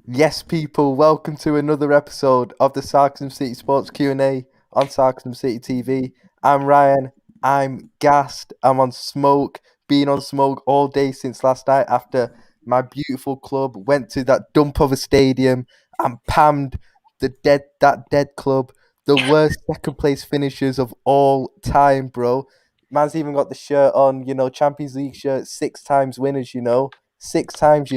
Yes, people, welcome to another episode of the Sarcasm City Sports Q&A on Sarcasm City TV. I'm Ryan. I'm gassed. I'm on smoke. Been on smoke all day since last night after my beautiful club went to that dump of a stadium and pammed that dead club. The worst second place finishers of all time, bro. Man's even got the shirt on, Champions League shirt, 6 times winners, 6 times,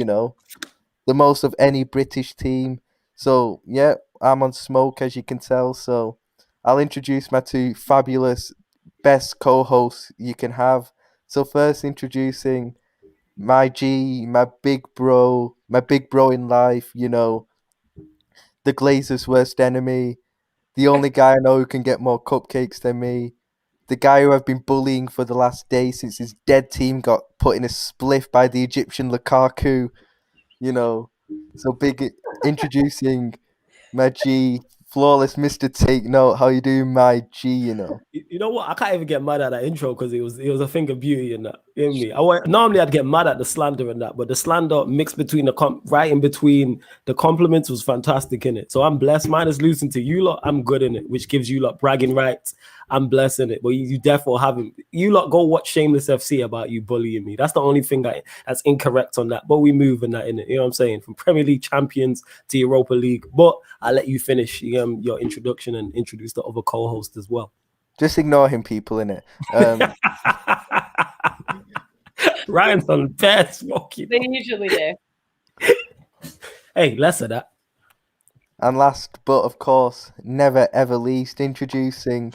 the most of any British team. So, yeah, I'm on smoke, as you can tell. So, I'll introduce my two fabulous best co hosts you can have. So, first, introducing my G, my big bro in life, the Glazers' worst enemy, the only guy I know who can get more cupcakes than me, the guy who I've been bullying for the last day since his dead team got put in a spliff by the Egyptian Lukaku, you know. So big introducing my G, flawless Mr. Take Note. How you doing, my G? You know what? I can't even get mad at that intro because it was a thing of beauty in that. In me, normally I'd get mad at the slander and that, but the slander mixed between right in between the compliments was fantastic in it. So I'm blessed. Mine is losing to you lot. I'm good in it, which gives you lot bragging rights. I'm blessed in it, but you therefore haven't. You lot go watch Shameless FC about you bullying me. That's the only thing that's incorrect on that. But we move in that in it. You know what I'm saying? From Premier League champions to Europa League. But I'll let you finish your introduction and introduce the other co-host as well. Just ignore him, people, innit? Ryan's on bad smoking. They usually do. Hey, less of that. And last, but of course, never ever least, introducing,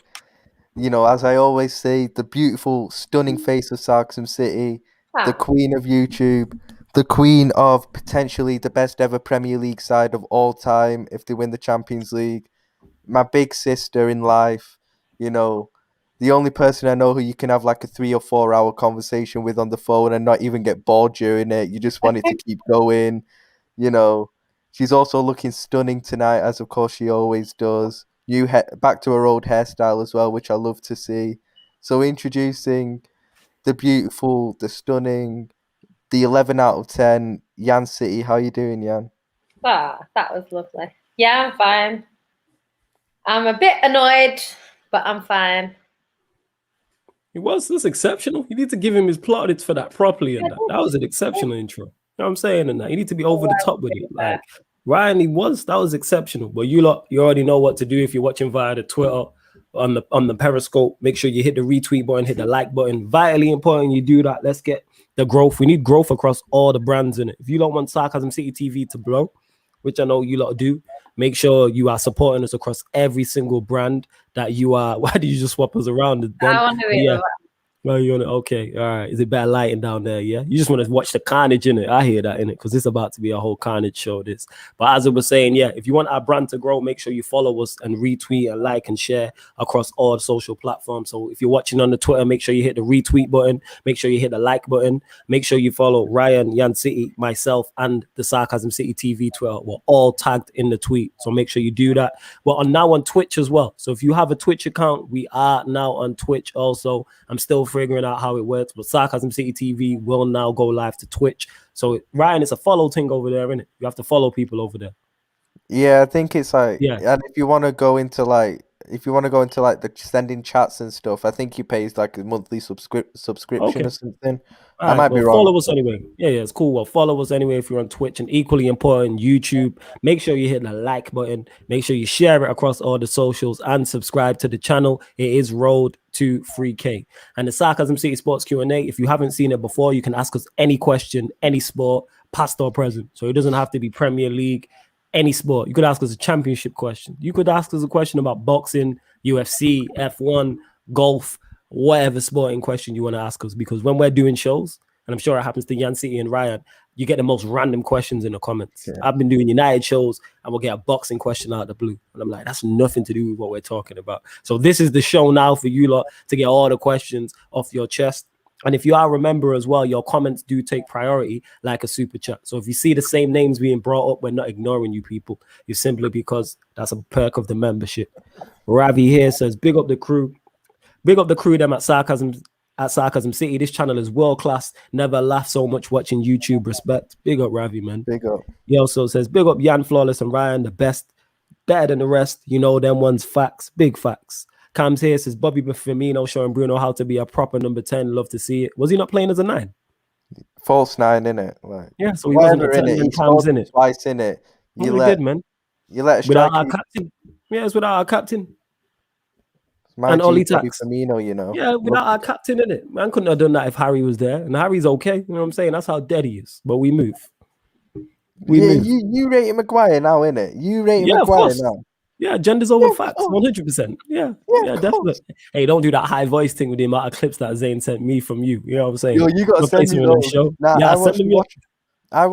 as I always say, the beautiful, stunning face of Sarcasm City, the queen of YouTube, the queen of potentially the best ever Premier League side of all time if they win the Champions League, my big sister in life, the only person I know who you can have like a 3 or 4 hour conversation with on the phone and not even get bored during it. You just want it to keep going, She's also looking stunning tonight, as of course she always does. Back to her old hairstyle as well, which I love to see. So introducing the beautiful, the stunning, the 11 out of 10, Yan City. How you doing, Yan? Ah, that was lovely. Yeah, I'm fine. I'm a bit annoyed, but I'm fine. That's exceptional. You need to give him his plaudits for that properly. And that was an exceptional intro. You know what I'm saying? And that you need to be over the top with it. Like Ryan, that was exceptional. But you already know what to do if you're watching via the Twitter on the Periscope. Make sure you hit the retweet button, hit the like button. Vitally important you do that. Let's get the growth. We need growth across all the brands in it. If you don't want Sarcasm City TV to blow, which I know you lot do, make sure you are supporting us across every single brand that you are. Why do you just swap us around? I want to be well, you want to, okay, all right. Is it better lighting down there? Yeah, you just want to watch the carnage in it. I hear that in it because it's about to be a whole carnage show. This, but as I was saying, yeah, if you want our brand to grow, make sure you follow us and retweet and like and share across all social platforms. So if you're watching on the Twitter, make sure you hit the retweet button. Make sure you hit the like button. Make sure you follow Ryan, Yan City, myself, and the Sarcasm City TV Twitter. We're all tagged in the tweet, so make sure you do that. We're now on Twitch as well. So if you have a Twitch account, we are now on Twitch also. I'm still figuring out how it works, but Sarcasm City TV will now go live to Twitch. So Ryan, it's a follow thing over there, isn't it? You have to follow people over there. Yeah, I think it's like, and if you want to go into like the sending chats and stuff, I think you pay like a monthly subscription or something. I might be wrong. Follow us anyway. Yeah, it's cool. Well, follow us anyway if you're on Twitch, and equally important, YouTube. Make sure you hit the like button. Make sure you share it across all the socials and subscribe to the channel. It is road to 3K. And the Sarcasm City Sports Q&A, if you haven't seen it before, you can ask us any question, any sport, past or present. So it doesn't have to be Premier League, any sport. You could ask us a championship question. You could ask us a question about boxing, UFC, F1, golf, whatever sporting question you want to ask us, because when we're doing shows, and I'm sure it happens to Yan City and Ryan, you get the most random questions in the comments. Yeah. I've been doing United shows and we'll get a boxing question out of the blue. And I'm like, that's nothing to do with what we're talking about. So this is the show now for you lot to get all the questions off your chest. And if you are a member as well, your comments do take priority like a super chat. So if you see the same names being brought up, we're not ignoring you people. It's simply because that's a perk of the membership. Ravi here says, big up the crew. Big up the crew them at Sarcasm at Sarcasm City. This channel is world class. Never laugh so much watching YouTube. Respect. Big up Ravi, man. Big up. He also says, big up Jan, Flawless, and Ryan, the best. Better than the rest. You know them ones. Facts. Big facts. Cam's here says, Bobby Firmino showing Bruno how to be a proper number 10. Love to see it. Was he not playing as a 9? False 9, innit? Like, yeah, so he wasn't a 10 in it. He Cam's in it. Twice in it. You did, man. You let a without our captain. Yeah, it's without our captain. And Oli Tax. Firmino, you know. Yeah, without our captain in it. Man couldn't have done that if Harry was there. And Harry's okay. You know what I'm saying? That's how dead he is. But we move. Move. You rating Maguire now, innit? You rating Maguire now. Yeah, gender's over facts, 100%. Yeah, definitely. Hey, don't do that high voice thing with the amount of clips that Zayn sent me from you. You know what I'm saying? Yo, you got to send me those. Show. Nah, yeah, I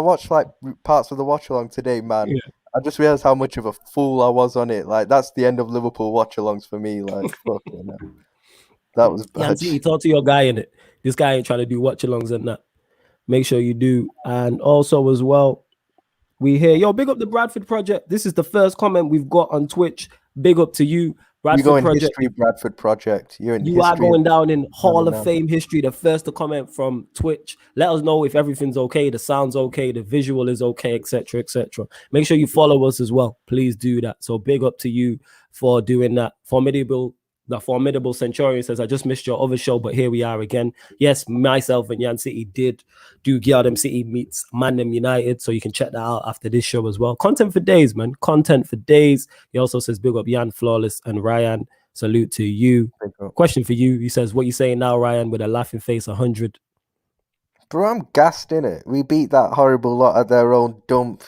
watched like parts of the watch along today, man. Yeah. I just realized how much of a fool I was on it. Like, that's the end of Liverpool watch alongs for me. Like, fucking hell. That was bad. Yeah, talk to your guy in it. This guy ain't trying to do watch alongs and that. Make sure you do. And also as well, we hear, yo, big up the Bradford Project. This is the first comment we've got on Twitch. Big up to you, Bradford Project. History Bradford Project. You are going down in Hall of Fame history. The first to comment from Twitch. Let us know if everything's okay, the sound's okay, the visual is okay, etc., etc. Make sure you follow us as well. Please do that. So big up to you for doing that. The formidable Centurion says, I just missed your other show, but here we are again. Yes, myself and Yan City did do Gyardem City meets Mandem United, so you can check that out after this show as well. Content for days, man. Content for days. He also says, big up Yan, Flawless, and Ryan. Salute to you. Question for you. He says, what you saying now, Ryan, with a laughing face 100? Bro, I'm gassed, innit? We beat that horrible lot at their own dump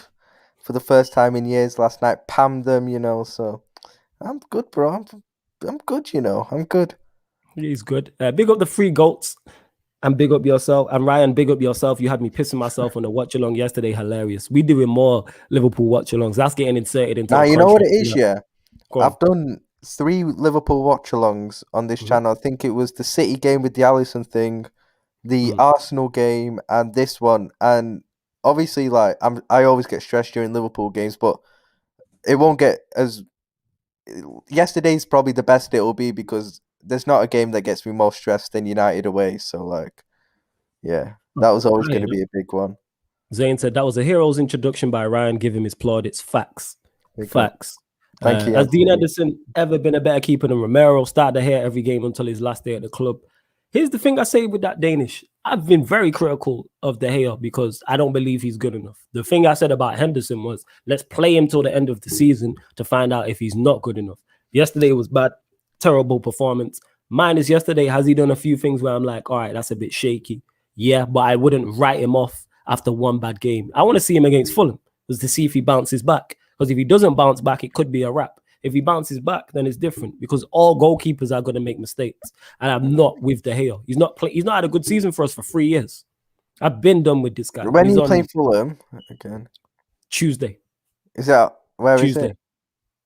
for the first time in years last night. Pammed them, you know, so I'm good, bro. I'm good, you know. I'm good. He's good. Big up the 3 goats and big up yourself. And Ryan, big up yourself. You had me pissing myself on the watch along yesterday. Hilarious. We doing more Liverpool watch alongs. That's getting inserted into. Now you know what it is, yeah. I've done 3 Liverpool watch alongs on this channel. I think it was the City game with the Alisson thing, the Arsenal game, and this one. And obviously, like I always get stressed during Liverpool games, but it won't get as. Yesterday's probably the best it will be because there's not a game that gets me more stressed than United away. So, like, yeah, that was always going to be a big one. Zayn said that was a hero's introduction by Ryan. Give him his plaudits. Facts. Facts. Thank you. Has Dean Anderson ever been a better keeper than Romero? Started to hear every game until his last day at the club. Here's the thing I say with that Danish. I've been very critical of De Gea because I don't believe he's good enough. The thing I said about Henderson was, let's play him till the end of the season to find out if he's not good enough. Yesterday was bad, terrible performance. Mine is yesterday, has he done a few things where I'm like, all right, that's a bit shaky. Yeah, but I wouldn't write him off after one bad game. I want to see him against Fulham to see if he bounces back. Because if he doesn't bounce back, it could be a wrap. If he bounces back, then it's different because all goalkeepers are going to make mistakes. And I'm not with De Gea. He's not had a good season for us for 3 years. I've been done with this guy. When are you playing Fulham again? Tuesday. Is that where Tuesday. is it?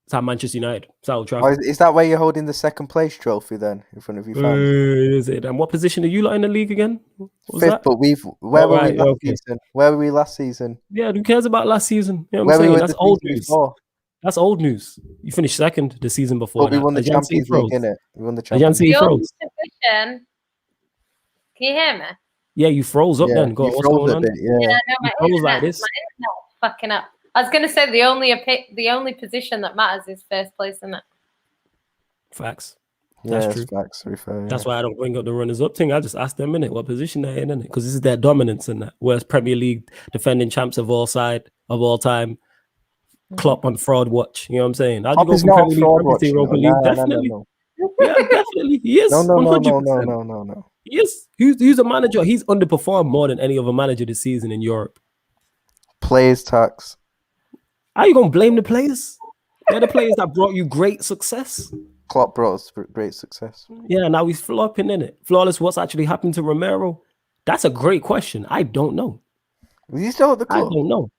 It's at Manchester United. It's at Old Trafford. Is that where you're holding the second place trophy then in front of your fans? Is it? And what position are you lot in the league again? Fifth, but where were we last season? Where were we last season? Yeah, who cares about last season? You know what I'm saying? That's old news. Before? That's old news. You finished second the season before. But we won the Champions League, innit? We won the Champions League. Can you hear me? Yeah, you froze up then. Go on, what's going on? Yeah, no, my internet, like this. My internet fucking up. I was going to say the only position that matters is first place, isn't it? Facts. That's true. Facts. That's why I don't bring up the runners-up thing. I just ask them, innit, what position they're in, innit? Because this is their dominance in that. Whereas Premier League defending champs of all time. Klopp on fraud watch, you know what I'm saying? How'd you go from Premier League to Europa League? Definitely. Yeah, definitely. He is. No. Yes. He's a manager. He's underperformed more than any other manager this season in Europe. Players tax. How are you going to blame the players? They're the players that brought you great success. Klopp brought us great success. Yeah, now he's flopping, in it. Flawless, what's actually happened to Romero? That's a great question. I don't know. He's still at the club? I don't know.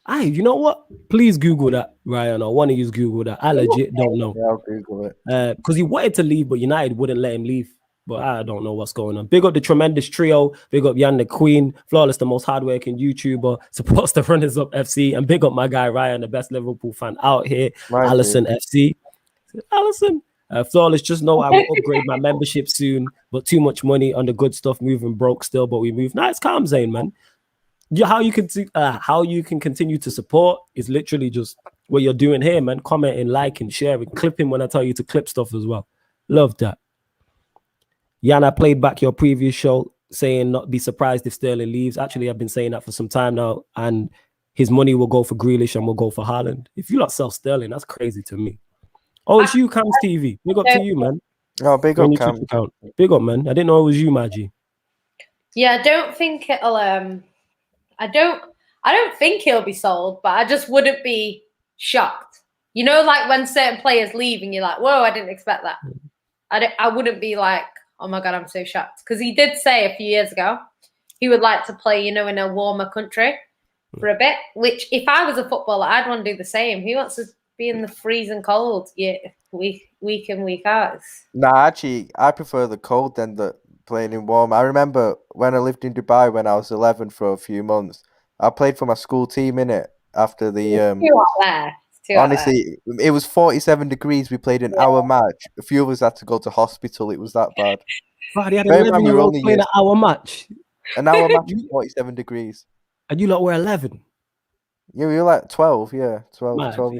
You know what? Please Google that, Ryan, or one of you Google that. I legit don't know. Yeah, I'll Google it. Because he wanted to leave, but United wouldn't let him leave. But I don't know what's going on. Big up the tremendous trio. Big up Yan the Queen. Flawless, the most hardworking YouTuber. Supports the Runners Up FC. And big up my guy Ryan, the best Liverpool fan out here. Alisson FC. Alisson, Flawless, just know I will upgrade my membership soon, but too much money on the good stuff, moving broke still, but we move. Nah, it's calm, Zane, man. How you can continue to support is literally just what you're doing here, man. Commenting, liking, sharing, clipping when I tell you to clip stuff as well. Love that. Yana played back your previous show saying not be surprised if Sterling leaves. Actually, I've been saying that for some time now, and his money will go for Grealish and will go for Haaland. If you lot sell Sterling, that's crazy to me. Oh, it's you, Cam's TV. Big up to you, man. Oh, big up, Cam. Big up, man. I didn't know it was you, Maggie. Yeah, I don't think it'll. I don't think he'll be sold, but I just wouldn't be shocked. You know, like when certain players leave and you're like, whoa, I didn't expect that. I wouldn't be like, oh my God, I'm so shocked. Because he did say a few years ago he would like to play, you know, in a warmer country for a bit, which if I was a footballer, I'd want to do the same. He wants to be in the freezing cold week in, week out. Nah, actually, I prefer the cold than the playing in warm. I remember when I lived in Dubai when I was 11 for a few months. I played for my school team in it after the. Honestly, it was 47 degrees. We played an hour match. A few of us had to go to hospital. It was that bad. Wow, they had an 11-year-old playing an hour match. An hour match, 47 degrees. And you lot were 11. Yeah, we were like 12. Yeah, 12 years old.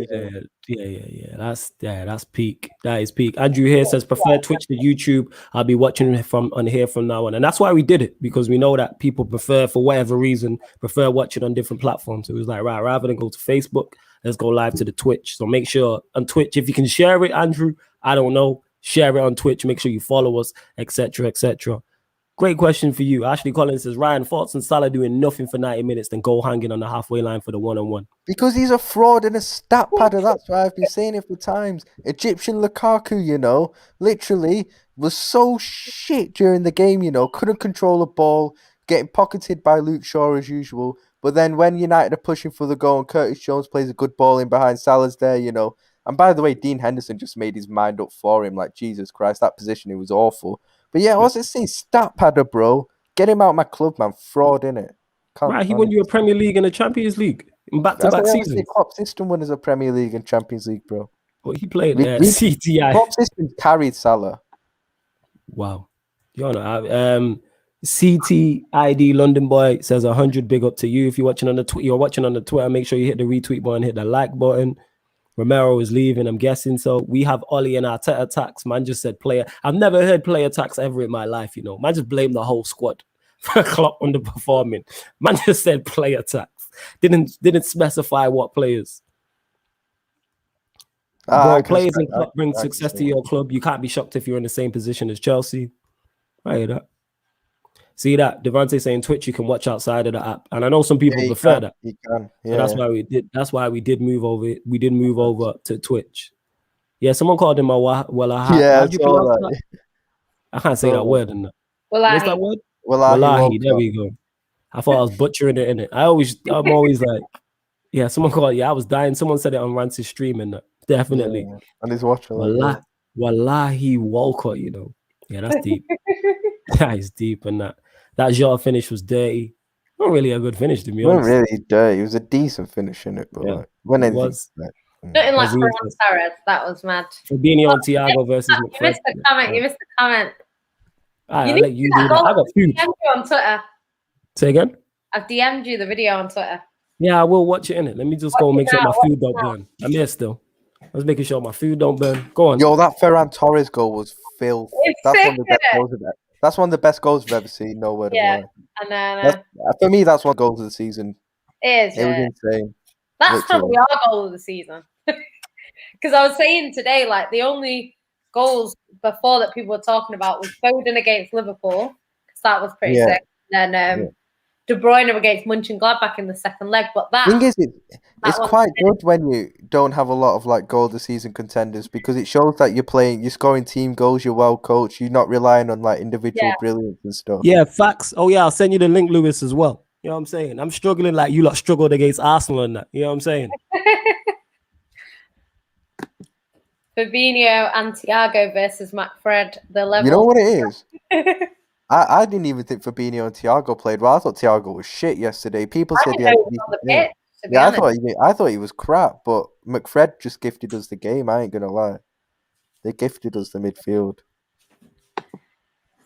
Yeah. That's peak. That is peak. Andrew here says prefer Twitch to YouTube. I'll be watching from on here from now on, and that's why we did it, because we know that people prefer, for whatever reason, watching on different platforms. So it was like, right, rather than go to Facebook, let's go live to the Twitch. So make sure on Twitch, if you can share it, Andrew, I don't know, share it on Twitch. Make sure you follow us, etc., etc. Great question for you. Ashley Collins says, Ryan, thoughts on Salah doing nothing for 90 minutes, then go hanging on the halfway line for the one-on-one? Because he's a fraud and a stat padder. That's why I've been saying it for times. Egyptian Lukaku, you know, literally was so shit during the game, you know, couldn't control a ball, getting pocketed by Luke Shaw as usual. But then when United are pushing for the goal and Curtis Jones plays a good ball in behind, Salah's there, you know. And by the way, Dean Henderson just made his mind up for him. Like, Jesus Christ, that positioning was awful. But yeah, I was just saying, stat padder, bro. Get him out of my club, man. Fraud, innit? Right, he won you a Premier League and a Champions League in back-to-back seasons. Klopp's system winners a Premier League and Champions League, bro. Well, he played CTI. Klopp's system carried Salah. Wow. You know, CTID London boy says 100. Big up to you. If you're watching on the Twitter, make sure you hit the retweet button, hit the like button. Romero is leaving, I'm guessing. So we have Ollie and Arteta tax. Man just said player. I've never heard player tax ever in my life, you know. Man just blamed the whole squad for Klopp underperforming. Man just said player tax. Didn't specify what players. Bro, players and Klopp bring success to your club. You can't be shocked if you're in the same position as Chelsea. I hear that. See that? Devante saying Twitch you can watch outside of the app. And I know some people prefer that. You can. Yeah. So that's why we did move over. We did move over to Twitch. Yeah, someone called him a Wallahi. Yeah, I can't say that word. What's that word? Wallahi. There we go. I thought I was butchering it in it. I'm always like, yeah, someone called, I was dying. Someone said it on Rance's stream and definitely. Yeah. And he's watching. Wallahi Walcott, you know. Yeah, that's deep. That is deep, and that Jota finish was dirty. Not really a good finish, to be honest. Not really dirty. It was a decent finich in it, but nothing like Ferran Torres. That was mad. Fabinho and Thiago versus McFred. You missed the comment. I'll let you do that. I got food. I've DM'd you on Twitter. Say again? I've DM'd you the video on Twitter. Yeah, I will watch it in it. Let me just go make sure my food don't burn. I'm here still. I was making sure my food don't burn. Go on. Yo, that Ferran Torres goal was filth. That's one of the best goals I've ever seen. No word of lie. And for me, that's one of the goals of the season. It is. It was insane. That's probably our goal of the season. Because I was saying today, like the only goals before that people were talking about was Foden against Liverpool, because that was pretty sick. And then De Bruyne against Mönchengladbach in the second leg. But that thing is, it's quite good when you don't have a lot of like goal of the season contenders, because it shows that you're scoring team goals, you're well coached, you're not relying on like individual brilliance and stuff. Yeah, facts. Oh yeah, I'll send you the link, Lewis, as well. You know what I'm saying? I'm struggling like you lot struggled against Arsenal and that. You know what I'm saying? Fabinho and Thiago versus McFred. The level. You know what it is? I didn't even think Fabinho and Thiago played well. I thought Thiago was shit yesterday. People said I thought he was crap, but McFred just gifted us the game. I ain't gonna lie. They gifted us the midfield.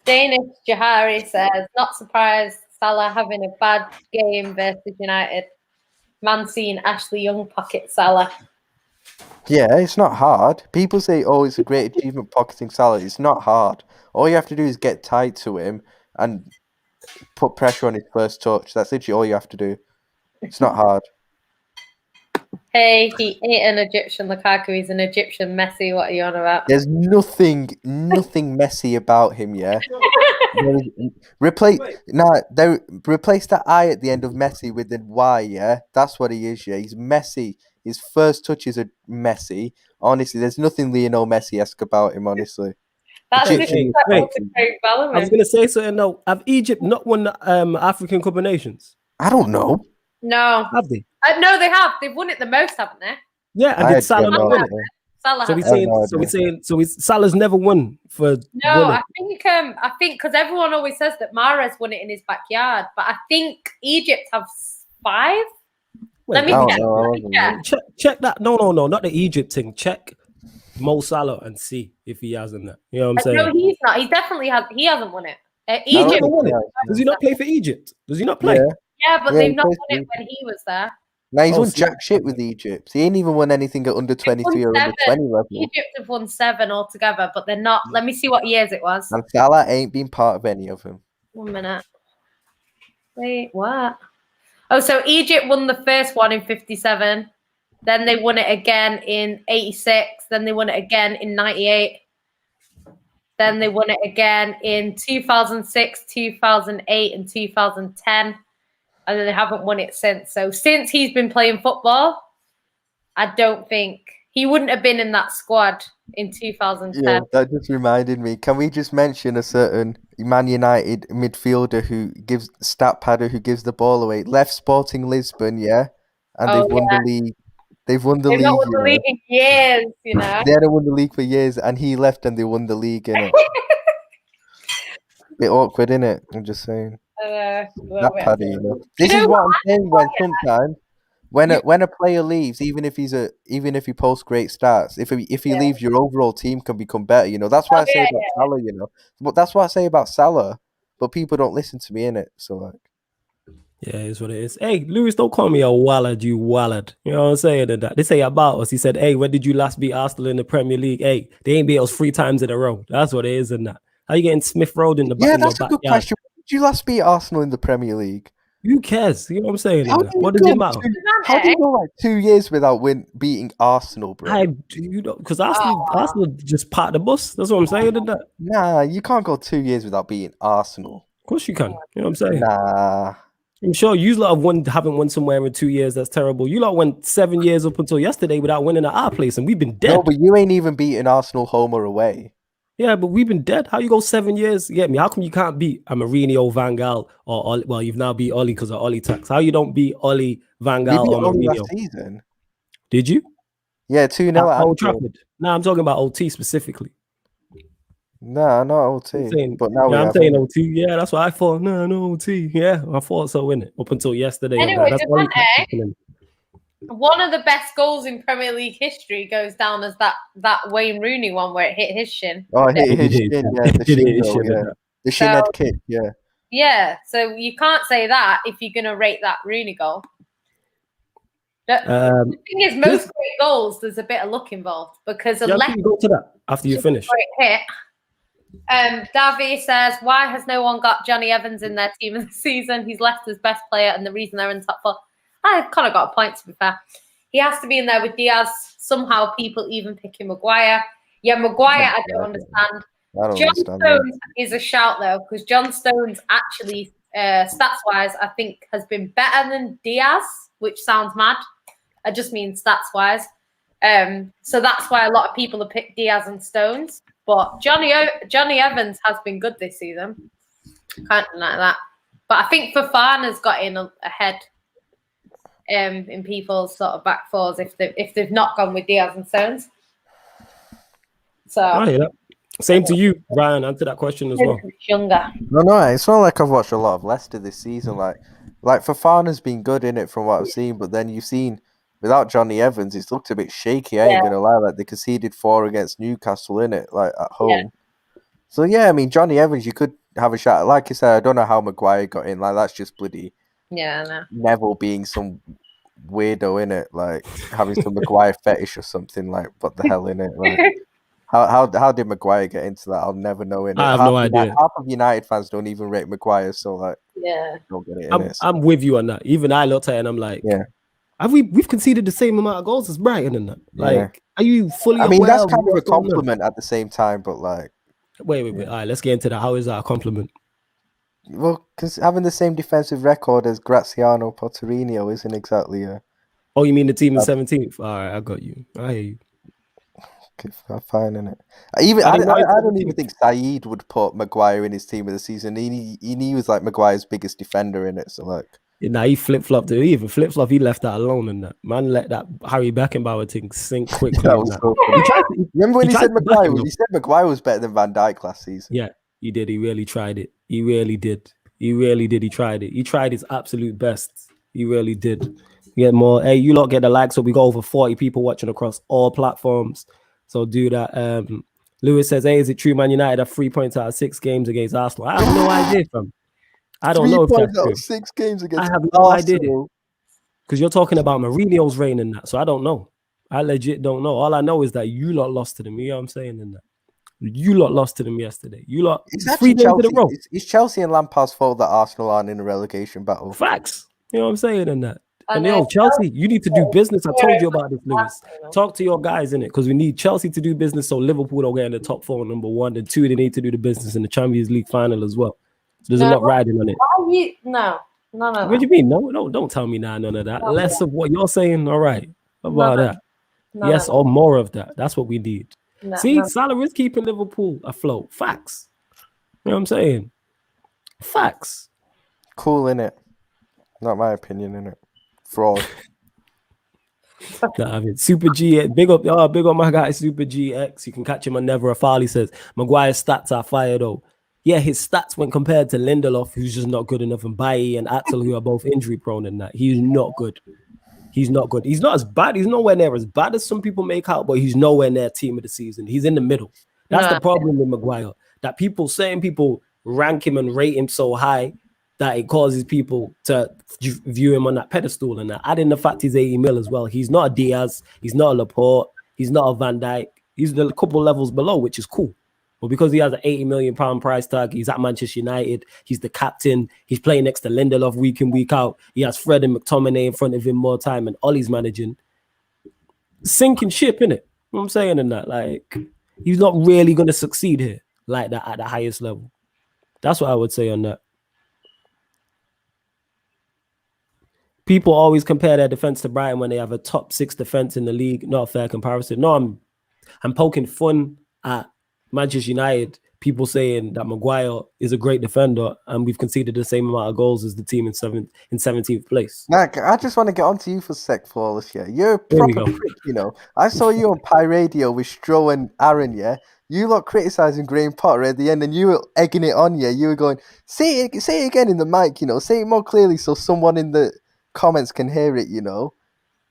Danish Jahari says, not surprised Salah having a bad game versus United. Man seen Ashley Young pocket Salah. Yeah, it's not hard. People say, oh, it's a great achievement pocketing Salah. It's not hard. All you have to do is get tight to him and put pressure on his first touch. That's literally all you have to do. It's not hard. Hey, he ain't an Egyptian Lukaku. He's an Egyptian Messi. What are you on about? There's nothing messy about him, yeah? Replace the I at the end of Messi with the Y, yeah? That's what he is, yeah? He's messy. His first touches are messy. Honestly, there's nothing Lionel Messi-esque about him, honestly. That's Egyptian- Wait. Bellerin. I was gonna say something. No, have Egypt not won the African Cup of Nations? I don't know. No. Have they? No, they have. They've won it the most, haven't they? Yeah, and I did Salah don't not know. win it? Salah So has. we saying Salah's never won for No, winning. I think because everyone always says that Mahrez won it in his backyard, but I think Egypt have 5. Let me I don't check. know. Let me check. Check that. No, not the Egypt thing. Check Mo Salah and see if he hasn't that. You know what I'm saying? No, he's not. He definitely has. He hasn't won it. I don't Egypt. think won he it. has. Does he not play for Egypt? Does he not play? Yeah. Yeah, but Yeah, they've he not plays won for it when he was there. Now he's Oh, won so- jack shit with Egypt. He ain't even won anything at under 23 or under 20 level. Egypt have won 7 altogether, but they're not. Let me see what years it was. And Salah ain't been part of any of them. 1 minute. Wait, what? Oh, so Egypt won the first one in 57. Then they won it again in 86. Then they won it again in 98. Then they won it again in 2006, 2008, and 2010. And then they haven't won it since. So since he's been playing football, I don't think he wouldn't have been in that squad in 2010. Yeah, that just reminded me. Can we just mention a certain Man United midfielder who gives the ball away? Left Sporting Lisbon, yeah, and they've won the league. They've won the They've league. not won the league in years, you know. They hadn't won the league for years, and he left, and they won the league. Innit? Bit awkward, innit? I'm just saying. That Paddy, you know. This is what I'm saying. When sometimes, when a player leaves, even if he posts great stats, if he leaves, your overall team can become better. You know. That's why I say about Salah. You know. But that's what I say about Salah. But people don't listen to me, innit? So like. Yeah, it's what it is. Hey, Lewis, don't call me a wallad, you wallad. You know what I'm saying? And that they say about us. He said, hey, when did you last beat Arsenal in the Premier League? Hey, they ain't beat us 3 times in a row. That's what it is, and that. How you getting Smith Road in the back? Yeah, in your that's a good backyard? question. Did you last beat Arsenal in the Premier League? Who cares? You know what I'm saying? How and do you what does go it matter? How do you go like 2 years without beating Arsenal, bro? I do you know because Arsenal just part the bus. That's what I'm saying. And that. Nah, you can't go 2 years without beating Arsenal. Of course you can. You know what I'm saying? Nah. I'm sure you lot haven't won somewhere in 2 years. That's terrible. You lot went 7 years up until yesterday without winning at our place, and we've been dead. No, but you ain't even beating Arsenal home or away. Yeah, but we've been dead. How you go 7 years? You get me? How come you can't beat a Mourinho, Van Gaal, or Oli? Well, you've now beat Oli because of Oli tax. How you don't beat Oli, Van We Gaal, beat or Oli Mourinho? last season. Did you? Yeah, 2-0 At at Old Anfield. Trafford. No, I'm talking about OT specifically. Nah, not I'm OT. saying, But now yeah, we I'm have saying it. OT. Yeah, that's what I thought. No OT. Yeah, I thought so, innit? Up until yesterday. and Anyway, that's Oli Devante, tax happening. one of the best goals in Premier League history goes down as that Wayne Rooney one where it hit his shin. Oh, hit his It shin, did. yeah. The It did shin hit his goal, shin, yeah. didn't it? The shin-head kick, yeah. Yeah, so you can't say that if you're going to rate that Rooney goal. The thing is, most great goals, there's a bit of luck involved because Yeah, unless you go to that after you finish. great hit. Davy says, why has no one got Johnny Evans in their team this season? He's left as best player and the reason they're in top 4. I kind of got a point, to be fair. He has to be in there with Diaz. Somehow people even picking Maguire. Yeah, Maguire, I don't understand. I don't John understand Stones is a shout, though, because John Stones actually, stats-wise, I think has been better than Diaz, which sounds mad. I just mean stats-wise. So that's why a lot of people have picked Diaz and Stones. But Johnny Evans has been good this season. Can't deny that. But I think Fofana's got in ahead in people's sort of back fours if they've not gone with Diaz and Stones. So I hear that. Same to you, Ryan. Answer that question as well. younger. No, it's not like I've watched a lot of Leicester this season. Like Fofana's been good in it from what I've seen, but then you've seen without Johnny Evans, it's looked a bit shaky. I ain't gonna lie. Like they conceded 4 against Newcastle, innit? Like at home. So yeah, I mean Johnny Evans, you could have a shot. Like I said, I don't know how Maguire got in. Like that's just bloody Neville being some weirdo in it, like having some Maguire fetish or something. Like what the hell in it? Like how did Maguire get into that? I'll never know. In it, I have no idea. Half of United fans don't even rate Maguire, so like don't get it in it. I'm with you on that. Even I looked at it and I'm like, we've conceded the same amount of goals as Brighton and that. Like, are you fully? I mean, that's kind of a compliment at the same time, but like, wait. All right, let's get into that. How is that a compliment? Well, because having the same defensive record as Graziano Pochettino isn't exactly a... Oh, you mean the team in 17th? All right, I got you. I hear you. Okay, fine, innit? I don't even think Saeed would put Maguire in his team of the season. He was like Maguire's biggest defender in it, so like... Nah, he flip-flopped. He even flip-flopped. He left that alone in that. Man let that Harry Beckenbauer thing sink quickly. That was so funny. Remember when he said Maguire? He said Maguire was better than Van Dijk last season. Yeah, he did. He really tried it. He really did. He tried it. He tried his absolute best. He really did. Get more. Hey, you lot get the likes. So we got over 40 people watching across all platforms. So do that. Lewis says, hey, is it true Man United have 3 points out of 6 games against Arsenal? I have no idea, fam. I don't know if that's true. 6 games against I have no idea. Because you're talking about Mourinho's reign and that. So I don't know. I legit don't know. All I know is that you lot lost to them. You know what I'm saying in that? You lot lost to them yesterday. You lot. It's 3 games in a row. It's Chelsea and Lampard's fault that Arsenal aren't in a relegation battle. Facts. You know what I'm saying in that? And Chelsea, you need to do business. I told you about this, Lewis. Talk to your guys in it because we need Chelsea to do business so Liverpool don't get in the top 4, number 1. And 2, they need to do the business in the Champions League final as well. So there's a lot riding on it. No. What do you mean? No, don't tell me none of that. Less of what you're saying. All right. About that. Yes, or more of that. That's what we need. See, Salah is keeping Liverpool afloat. Facts. You know what I'm saying? Facts. Cool, innit? Not my opinion, innit? Fraud. Nah, I mean, Super G, big up my guy Super GX. You can catch him on Never a Foul. He says Maguire's stats are fire though. Yeah, his stats when compared to Lindelof, who's just not good enough, and Bailly and Axel, who are both injury prone and that. He's not good. He's not good. He's not as bad. He's nowhere near as bad as some people make out, but he's nowhere near team of the season. He's in the middle. That's the problem with Maguire. That certain people rank him and rate him so high that it causes people to view him on that pedestal and that. Adding the fact he's 80 mil as well. He's not a Diaz. He's not a Laporte. He's not a Van Dijk. He's a couple levels below, which is cool. But because he has an £80 million price tag, he's at Manchester United. He's the captain. He's playing next to Lindelof week in, week out. He has Fred and McTominay in front of him more time, and Ollie's managing. Sinking ship, innit? You know what I'm saying in that? Like, he's not really going to succeed here like that at the highest level. That's what I would say on that. People always compare their defense to Brighton when they have a top 6 defense in the league. Not a fair comparison. No, I'm poking fun at Manchester United, people saying that Maguire is a great defender and we've conceded the same amount of goals as the team in 17th place. Nah, I just want to get onto you for a sec, Flawless, yeah. You're a proper prick, you know. I saw you on Pi Radio with Stroh and Aaron, yeah. You lot criticising Graham Potter at the end and you were egging it on, yeah. You were going, say it again in the mic, you know. Say it more clearly so someone in the comments can hear it, you know.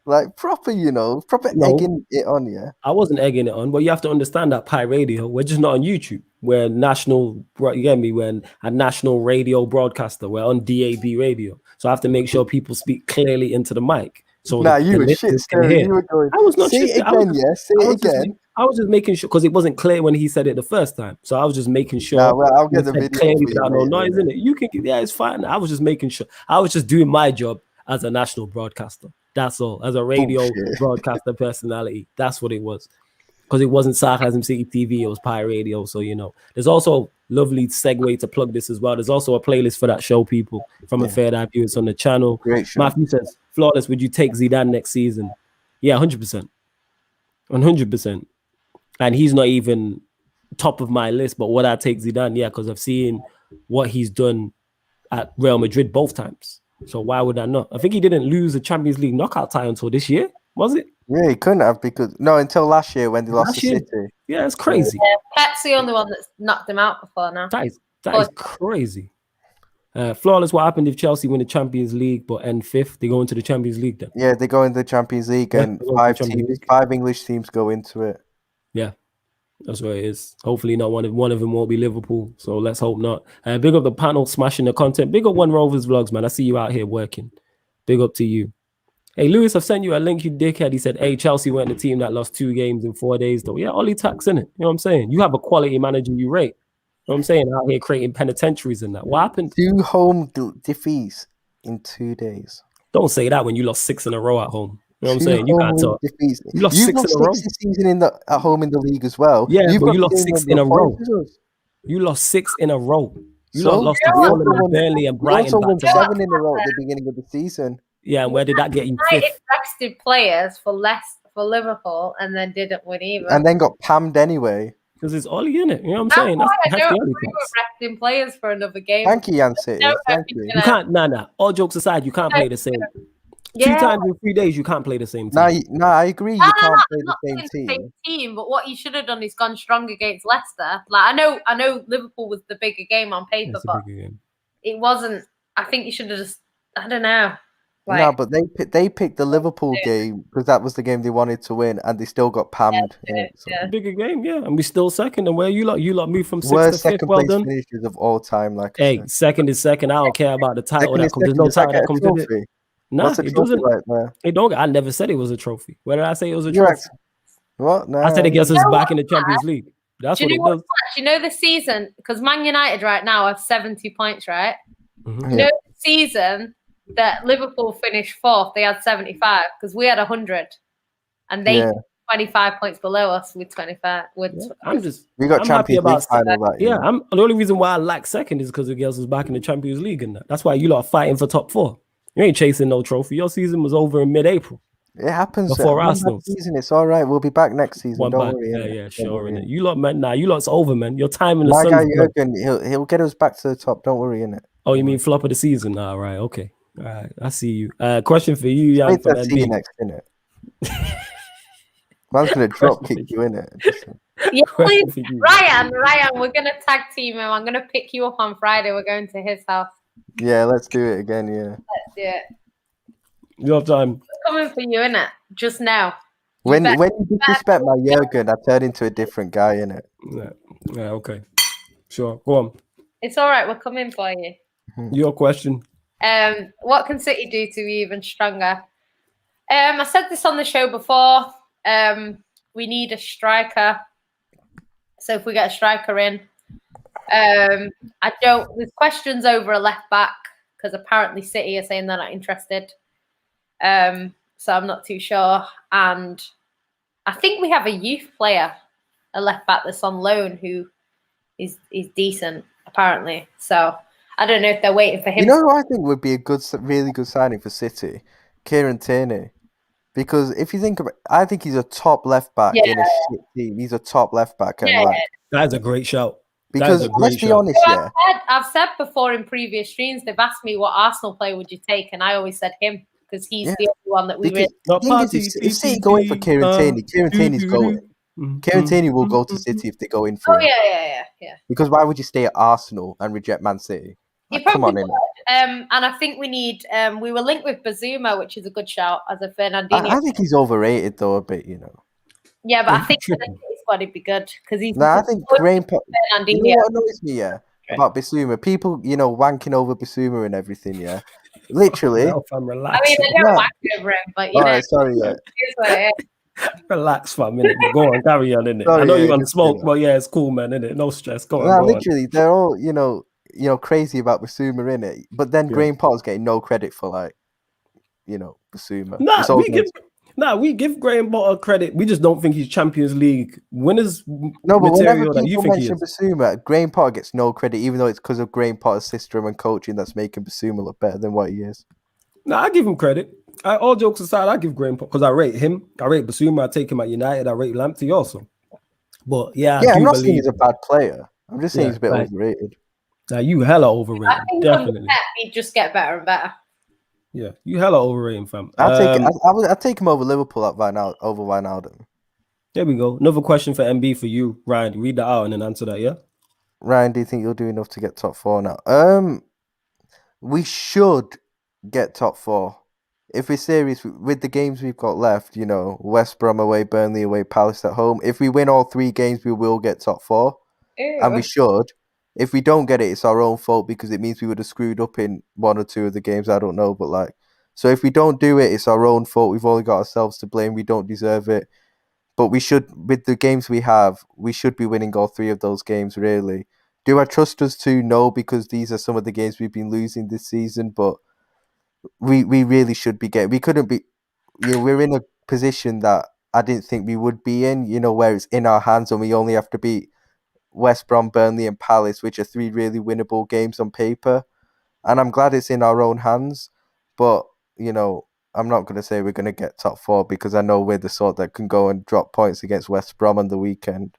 Like proper, you know, egging it on, yeah. I wasn't egging it on, but you have to understand that Pi Radio, we're just not on YouTube. We're national, you get me? We're a national radio broadcaster. We're on DAB radio. So I have to make sure people speak clearly into the mic. So you were shit scared. You were going, I was not say it again, yeah. Say it again. I was just making sure because it wasn't clear when he said it the first time. So I was just making sure. Nah, well, I'll get the video. Clearly without no noise in it. You can, yeah, it's fine. I was just making sure. I was just doing my job as a national broadcaster. That's all. As a radio broadcaster personality. That's what it was. Because it wasn't Sarcasm City TV, it was Pi Radio. So, you know, there's also lovely segue to plug this as well. There's also a playlist for that show, people, from a Fair Eye View. It's on the channel. Great show. Matthew says, Flawless, would you take Zidane next season? Yeah, 100%. 100%. And he's not even top of my list, but would I take Zidane? Yeah, because I've seen what he's done at Real Madrid both times. So why would I not? I think he didn't lose a Champions League knockout tie until this year, was it? Yeah, he couldn't have because until last year when they lost to City. Yeah, it's crazy. Yeah, Pep's the only one that's knocked him out before now. That is crazy. Flawless, what happened if Chelsea win the Champions League but end 5th? They go into the Champions League then? Yeah, they go into the Champions League, Yeah, and they go into the Champions League. 5 English teams go into it. Yeah, that's what it is. Hopefully not one of them won't be Liverpool. So let's hope not. Big up the panel, smashing the content. Big up One Rovers Vlogs, man. I see you out here working. Big up to you. Hey, Lewis, I've sent you a link, you dickhead. He said, hey, Chelsea weren't the team that lost 2 games in 4 days, though. Yeah, Ollie Tack's in it. You know what I'm saying? You have a quality manager you rate. You know what I'm saying? Out here creating penitentiaries and that. What happened? 2 home defeats in 2 days. Don't say that when you lost 6 in a row at home. You know what I'm 2 saying? You can't home talk. defeats. You lost You've 6 lost in a row. 6 this season at home in the league as well. Yeah, You've but got you lost the same 6 number in a of row. points as us. You lost 6 in a row. You So? lost to We also Fulham, won- Burnley, and We Brighton also won back to back. 7 in a row at the beginning of the season. Yeah, and where did that get you? United 5th? rested players for Liverpool and then didn't win either. And then got pammed anyway. Because it's Ollie in it. You know what I'm That's saying? why I That's don't the Ollie agree tax. with resting players for another game. Thank you, Yan City. No, Thank you. You can't, nah. All jokes aside, you can't play the same. 2 times in 3 days, you can't play the same team. No, I agree. You can't play the same team. But what you should have done is gone strong against Leicester. Like I know Liverpool was the bigger game on paper, It's a but bigger game. it wasn't. I think you should have just. I don't know. Like, No, but they picked the Liverpool game because that was the game they wanted to win, and they still got pammed. yeah. Bigger game, yeah. And we still second. And where you lot moved from 6th Worst to 5th. second Well place done. finishers of all time. Like I Hey, said. second is second. I don't care about the title Second that is comes. There's second. no Does that title get that a comes with it. trophy? Nah, What's a it trophy doesn't. right there? It don't. I never said it was a trophy. Where did I say it was a You're trophy? What? No. I said it gets us You know back in the what's Champions League. That's do what you it know does. what's you know the season because Man United right now have 70 points, right? Mhm. You know the season that Liverpool finished 4th, they had 75 because we had 100, and they Yeah. 25 points below us with 25. I'm just. We got I'm happy Champions League about final that year. Yeah, the only reason why I like second is because it gets us back in the Champions League, and that's why you lot are fighting for top 4. You ain't chasing no trophy. Your season was over in mid-April. It happens. Before One Arsenal. season, it's all right. We'll be back next season. One Don't back. worry. Yeah, innit? yeah, Don't sure. worry. Innit? You lot, man. Nah, you lot's over, man. Your time in the My sun. guy Jurgen, he'll get us back to the top. Don't worry, innit? Oh, you mean flop of the season? Nah, right. Okay. All right. I see you. Question for you, Jan, Wait from till I see you NB. next, innit? Man's gonna drop kick you, innit? Yeah, Question please, for you. Ryan, we're gonna tag team him. I'm gonna pick you up on Friday. We're going to his house. Yeah, let's do it again. Yeah. Let's do it. Your time. It's coming for you, innit? Just now. When bet- you disrespect my Jurgen, I turn into a different guy, innit? Yeah. Okay. Sure. Go on. It's all right. We're coming for you. Your question. What can City do to be even stronger? I said this on the show before. We need a striker. So if we get a striker in, there's questions over a left back because apparently City are saying they're not interested. So I'm not too sure. And I think we have a youth player, a left back that's on loan who is decent, apparently. So I don't know if they're waiting for him. You know who I think would be a really good signing for City? Kieran Tierney. Because if you think about it, I think he's a top left back in a shit team. He's a top left back. And That's a great shout. because let's be honest, So I've said before in previous streams, they've asked me what Arsenal player would you take, and I always said him because he's the only one that we really. The thing is, if City go in for Kieran Tierney, Kieran Tierney's going. Kieran Tierney will go to City if they go in for him. Yeah. Because why would you stay at Arsenal and reject Man City? You Like, come on probably in. would. And I think we need. We were linked with Bazuma, which is a good shout as a Fernandinho. I think he's overrated though a bit, you know. Yeah, but I think for the City squad it'd be good because he's. I think Graham. You Fernandinho. know what annoys me, about Basuma? People, wanking over Basuma and everything, yeah. Literally. Relax. I mean, I don't whack over him, but you know. Alright, sorry, yeah. Here's what it is. Relax for a minute. Go on, carry on, innit? Sorry, I know you yeah, want just smoke, chill. but yeah, it's cool, man, innit? No stress. Go on. Nah, Go on. literally, they're all, crazy about Basuma in it. But then Graham Potter's getting no credit for Basuma. We give Graham Potter credit. We just don't think he's Champions League winners. No, but whenever material that you people think he mention is. Basuma, Graham Potter gets no credit, even though it's because of Graham Potter's system and coaching that's making Basuma look better than what he is. Nah, I give him credit. All jokes aside, I give Graham Potter because I rate him. I rate Basuma. I take him at United. I rate Lamptey also. But yeah, I'm not saying he's a bad player. I'm just saying he's a bit right. overrated. Now you hella overrated. I think Definitely. he'd just get better and better. Yeah, you hella overrating, fam. I'll take him over Liverpool over Wijnaldum. There we go. Another question for MB for you, Ryan. Read that out and then answer that, yeah? Ryan, do you think you'll do enough to get top 4 now? we should get top 4. If we're serious with the games we've got left, West Brom away, Burnley away, Palace at home. If we win all 3 games, we will get top 4, and we should. If we don't get it, it's our own fault because it means we would have screwed up in 1 or 2 of the games. I don't know, but so if we don't do it, it's our own fault. We've only got ourselves to blame. We don't deserve it. But we should, with the games we have, we should be winning all 3 of those games, really. Do I trust us to? No, because these are some of the games we've been losing this season, but we really should be getting... We couldn't be... we're in a position that I didn't think we would be in, where it's in our hands and we only have to beat West Brom, Burnley and Palace, which are 3 really winnable games on paper. And I'm glad it's in our own hands, but, I'm not going to say we're going to get top 4 because I know we're the sort that can go and drop points against West Brom on the weekend.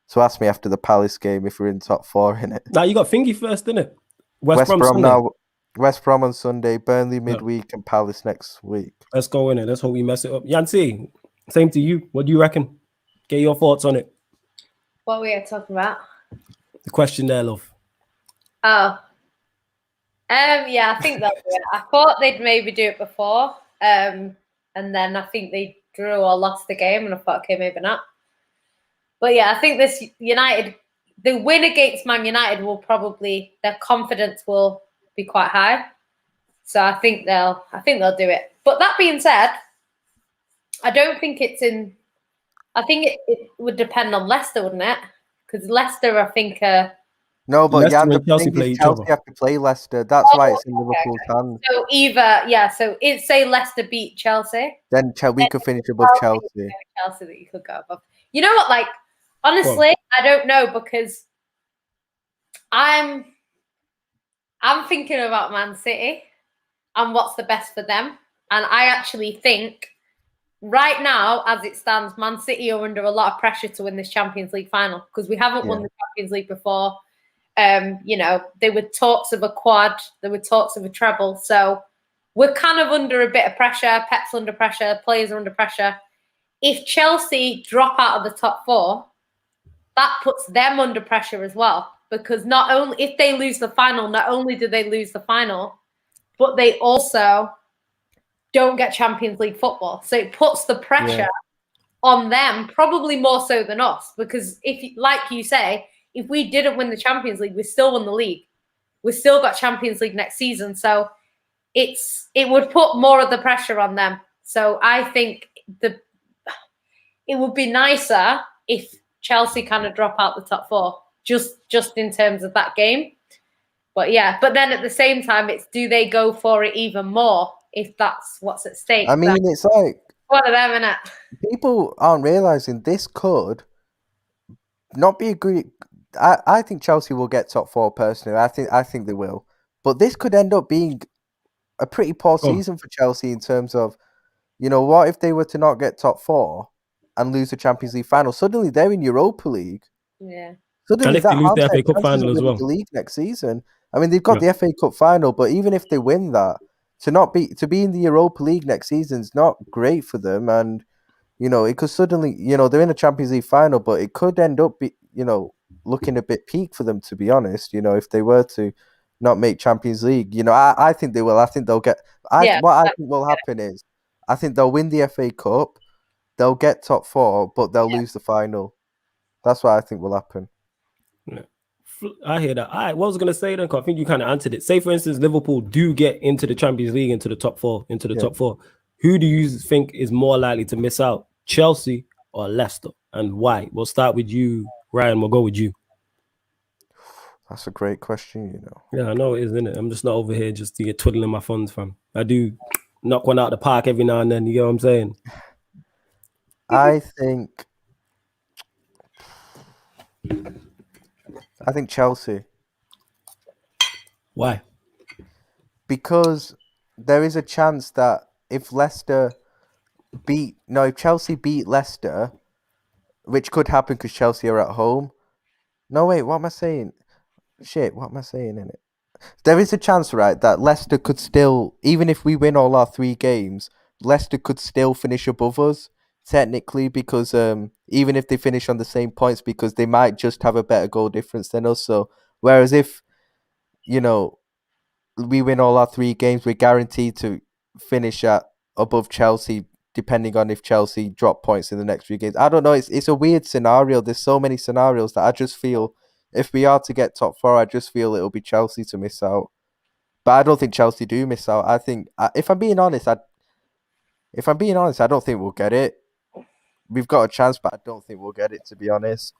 So ask me after the Palace game if we're in top 4 in it. Now you got Thingy first, didn't it? West Brom Sunday. Now. West Brom on Sunday, Burnley midweek, and Palace next week. Let's go in it. Let's hope we mess it up. Yancy, same to you. What do you reckon? Get your thoughts on it. What were we talking about? The question there, love. Oh. Yeah, I think they'll do it. I thought they'd maybe do it before. And then I think they drew or lost the game, and I thought, okay, maybe not. But yeah, I think this United, the win against Man United will probably, their confidence will be quite high. So I think they'll do it. But that being said, I don't think it's in. I think it would depend on Leicester, wouldn't it? Because Leicester, I think. No, but Leicester Chelsea have to play Leicester. That's why it's in Liverpool's hands. So so it's say Leicester beat Chelsea. Then we could finish above Chelsea. Chelsea that you could go above. You know what? Honestly, I don't know because I'm thinking about Man City and what's the best for them. And I actually think right now, as it stands, Man City are under a lot of pressure to win this Champions League final because we haven't won the Champions League before. There were talks of a quad, there were talks of a treble. So we're kind of under a bit of pressure. Pep's under pressure, players are under pressure. If Chelsea drop out of the top 4, that puts them under pressure as well. Because not only if they lose the final, not only do they lose the final, but they also don't get Champions League football. So it puts the pressure on them, probably more so than us. Because if, like you say, if we didn't win the Champions League, we still won the league. We still got Champions League next season. So it would put more of the pressure on them. So I think it would be nicer if Chelsea kind of drop out the top 4, just in terms of that game. But yeah, but then at the same time, it's do they go for it even more if that's what's at stake? I mean, it's like one of them, innit? People aren't realizing this could not be a great. I think Chelsea will get top 4 personally. I think they will, but this could end up being a pretty poor season for Chelsea in terms of, what if they were to not get top 4 and lose the Champions League final? Suddenly they're in Europa League. Yeah. And if they lose the FA Cup final as well, the league next season. I mean, they've got the FA Cup final, but even if they win that, to be in the Europa League next season is not great for them. And it could suddenly, they're in a Champions League final, but it could end up looking a bit peak for them, to be honest. If they were to not make Champions League, I think they will. I think they'll get. What I think will happen is, I think they'll win the FA Cup, they'll get top 4, but they'll lose the final. That's what I think will happen. Yeah. I hear that. All right, what was I going to say then? I think you kind of answered it. Say, for instance, Liverpool do get into the Champions League, into the top 4, top 4. Who do you think is more likely to miss out, Chelsea or Leicester, and why? We'll start with you, Ryan. We'll go with you. That's a great question, Yeah, I know it is, isn't it? I'm just not over here just to get twiddling my thumbs, fam. I do knock one out of the park every now and then. You get what I'm saying? I think Chelsea. Why? Because there is a chance that if Chelsea beat Leicester, which could happen because Chelsea are at home. No, wait, what am I saying? Shit, what am I saying in it? There is a chance, right, that Leicester could still, even if we win all our 3 games, Leicester could still finish above us, technically, because even if they finish on the same points, because they might just have a better goal difference than us. So, whereas if, we win all our 3 games, we're guaranteed to finish at above Chelsea, depending on if Chelsea drop points in the next few games. I don't know. It's a weird scenario. There's so many scenarios that I just feel if we are to get top 4, I just feel it'll be Chelsea to miss out. But I don't think Chelsea do miss out. I think, if I'm being honest, I don't think we'll get it. We've got a chance, but I don't think we'll get it, to be honest.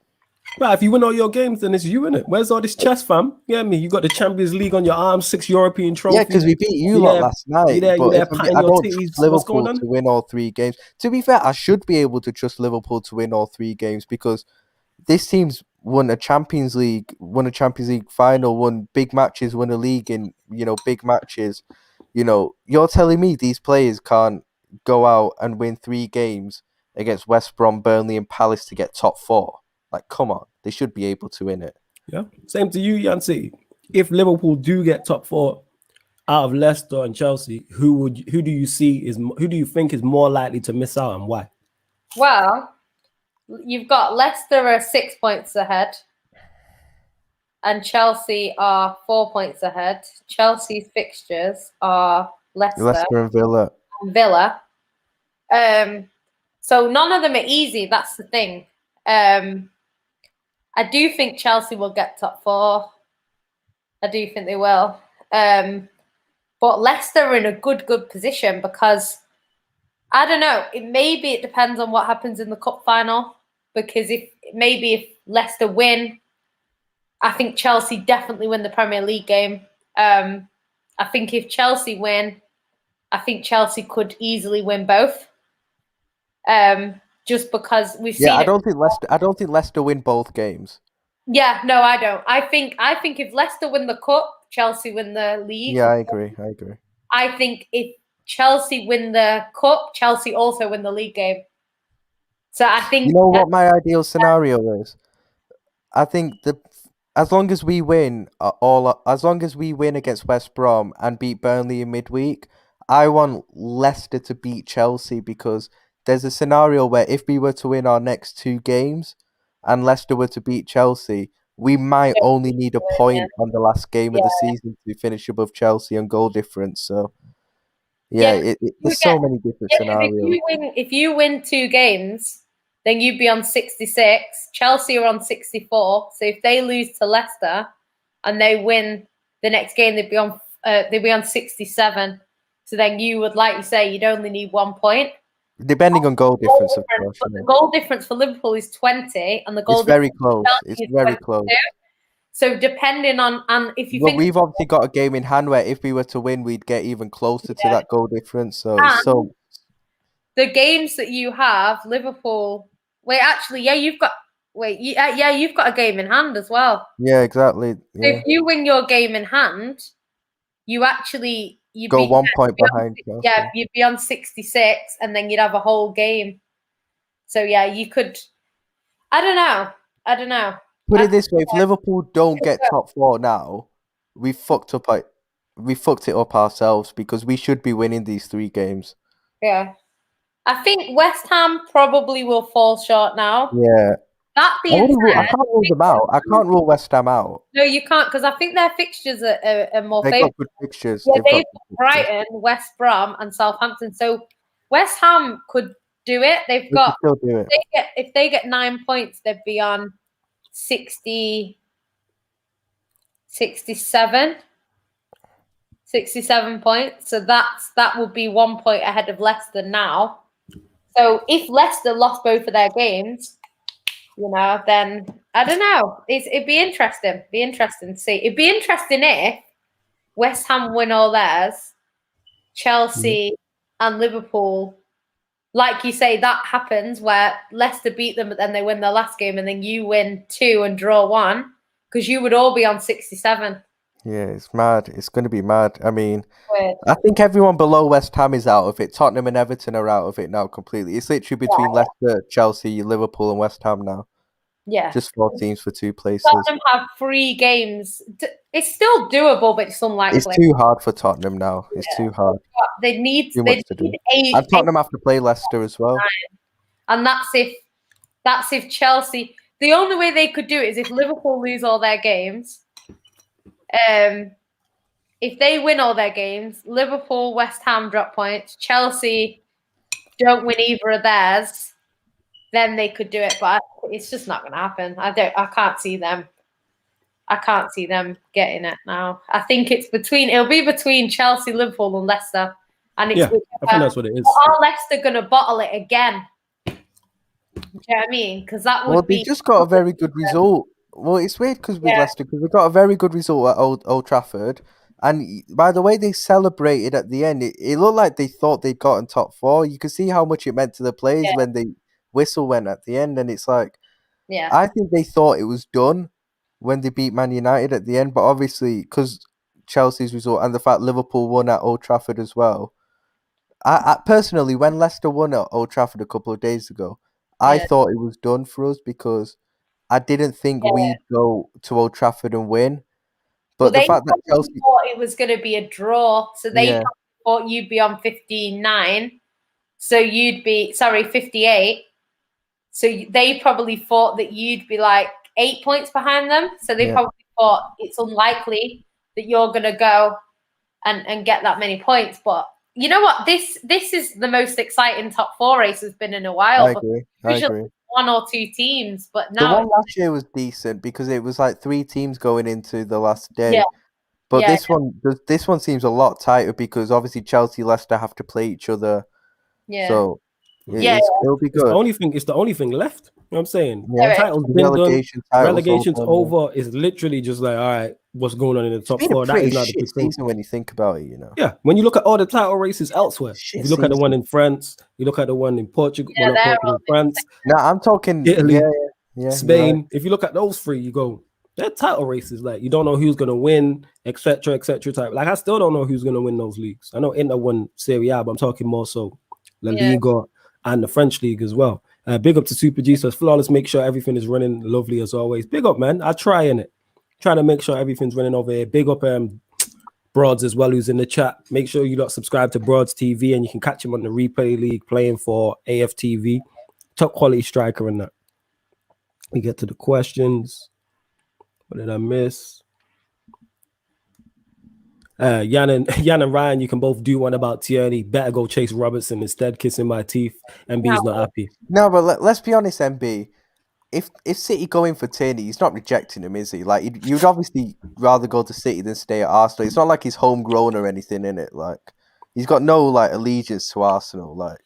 Well, if you win all your games, then it's you, innit? Where's all this chess, fam? Yeah, me. You got the Champions League on your arm, 6 European trophies. Yeah, because we beat you lot last night. You But there if patting I your don't titties. trust What's going Liverpool on? to win all 3 games. To be fair, I should be able to trust Liverpool to win all 3 games because this team's won a Champions League final, won big matches, won a league in, big matches. You're telling me these players can't go out and win 3 games against West Brom, Burnley and Palace to get top 4? Like, come on. They should be able to win it. Yeah. Same to you, Yancy. If Liverpool do get top 4 out of Leicester and Chelsea, who do you think is more likely to miss out and why? Well, you've got Leicester are 6 points ahead, and Chelsea are 4 points ahead. Chelsea's fixtures are Leicester and Villa. So none of them are easy. That's the thing. I do think Chelsea will get top 4. I do think they will. But Leicester are in a good position because I don't know. It depends on what happens in the cup final. Because if Leicester win, I think Chelsea definitely win the Premier League game. I think if Chelsea win, I think Chelsea could easily win both. Just because we've seen. I don't think Leicester win both games. Yeah, no, I don't. I think if Leicester win the cup, Chelsea win the league. Yeah, I agree. I think if Chelsea win the cup, Chelsea also win the league game. So I think you know what my ideal scenario is. I think as long as we win against West Brom and beat Burnley in midweek, I want Leicester to beat Chelsea because there's a scenario where if we were to win our next 2 games and Leicester were to beat Chelsea, we might only need a point on the last game of the season to finish above Chelsea on goal difference. So, there's so many different scenarios. If you win 2 games, then you'd be on 66. Chelsea are on 64. So if they lose to Leicester and they win the next game, they'd be on 67. So then you would, like you say, you'd only need 1 point. Depending on goal difference, of course. But the goal difference for Liverpool is 20, and the goal it's very close. It's very 22. Close. So depending on if you think we've obviously got a game in hand where if we were to win, we'd get even closer to that goal difference. So the games that you have, Liverpool. Wait, actually, you've got a game in hand as well. Yeah, exactly. Yeah. So if you win your game in hand, you'd go 1 point behind. You'd be on 66, and then you'd have a whole game. So you could. I don't know. Put it this way: if Liverpool don't get top 4 now, we fucked it up ourselves because we should be winning these 3 games. Yeah, I think West Ham probably will fall short now. Yeah. That being said, I can't rule them out. I can't rule West Ham out. No, you can't, because I think their fixtures are more They've favourable. got good fixtures. Yeah, they've got Brighton, West Brom, and Southampton. So West Ham could do it. They could still do it. If they get 9 points, they'd be on 67 points. So that would be 1 point ahead of Leicester now. So if Leicester lost both of their games, then I don't know. It'd be interesting. Be interesting to see. It'd be interesting if West Ham win all theirs, Chelsea and Liverpool. Like you say, that happens where Leicester beat them, but then they win their last game, and then you win 2 and draw 1, because you would all be on 67. Yeah, it's mad. It's going to be mad. I mean, I think everyone below West Ham is out of it. Tottenham and Everton are out of it now completely. It's literally between Leicester, Chelsea, Liverpool, and West Ham now. Yeah. Just 4 teams for 2 places. Tottenham have 3 games. It's still doable, but it's unlikely. It's too hard for Tottenham now. It's too hard. They need 8. And Tottenham have to play Leicester as well. And that's if Chelsea. The only way they could do it is if Liverpool lose all their games. if they win all their games, Liverpool, West Ham drop points, Chelsea don't win either of theirs, then they could do it. But it's just not going to happen. I can't see them. I can't see them getting it now. I think it'll be between Chelsea, Liverpool, and Leicester. And it's I think that's what it is. are Leicester going to bottle it again? Do you know what I mean? Because that would be. They just got a very good result. Well, it's weird because with Leicester, because they got a very good result at Old Trafford. And by the way they celebrated at the end, it looked like they thought they'd gotten top 4. You could see how much it meant to the players when the whistle went at the end. And it's like, I think they thought it was done when they beat Man United at the end. But obviously, because Chelsea's result and the fact Liverpool won at Old Trafford as well. I personally, when Leicester won at Old Trafford a couple of days ago, I thought it was done for us because I didn't think we'd go to Old Trafford and win. But the fact that Chelsea thought it was going to be a draw, so they thought you'd be on 59, so you'd be 58. So they probably thought that you'd be like 8 points behind them. So they probably thought it's unlikely that you're going to go and get that many points. But you know what? This is the most exciting top 4 race has been in a while. I agree. Usually 1 or 2 teams, but now the one last year was decent because it was like 3 teams going into the last day. Yeah. But this one seems a lot tighter because obviously Chelsea, Leicester have to play each other. Yeah. So it'll be good. It's the only thing left. You know what I'm saying? Yeah. Title's been done. Relegation's over. It's literally just like, all right, what's going on in the top 4? That is not the big thing. Season when you think about it, you know. Yeah, when you look at all the title races elsewhere, if you look at the one in France, you look at the one in Portugal, France. No, I'm talking Italy, yeah, Spain. Right. If you look at those 3, you go, they're title races. Like you don't know who's gonna win, etc., etc. Type. Like I still don't know who's gonna win those leagues. I know Inter won Serie A, but I'm talking more so La Liga and the French league as well. Big up to Super G, so it's flawless. Make sure everything is running lovely as always. Big up, man. I try in it. Trying to make sure everything's running over here. Big up Broads as well, who's in the chat. Make sure you lot subscribe to Broads TV and you can catch him on the replay league playing for AFTV. Top quality striker in that. We get to the questions. What did I miss? Jan and Ryan, you can both do one about Tierney. Better go chase Robertson instead, kissing my teeth. MB's not happy. No, but let's be honest, MB. If City going for Tierney, he's not rejecting him, is he? Like you'd obviously rather go to City than stay at Arsenal. It's not like he's homegrown or anything in it. Like he's got no like allegiance to Arsenal. Like,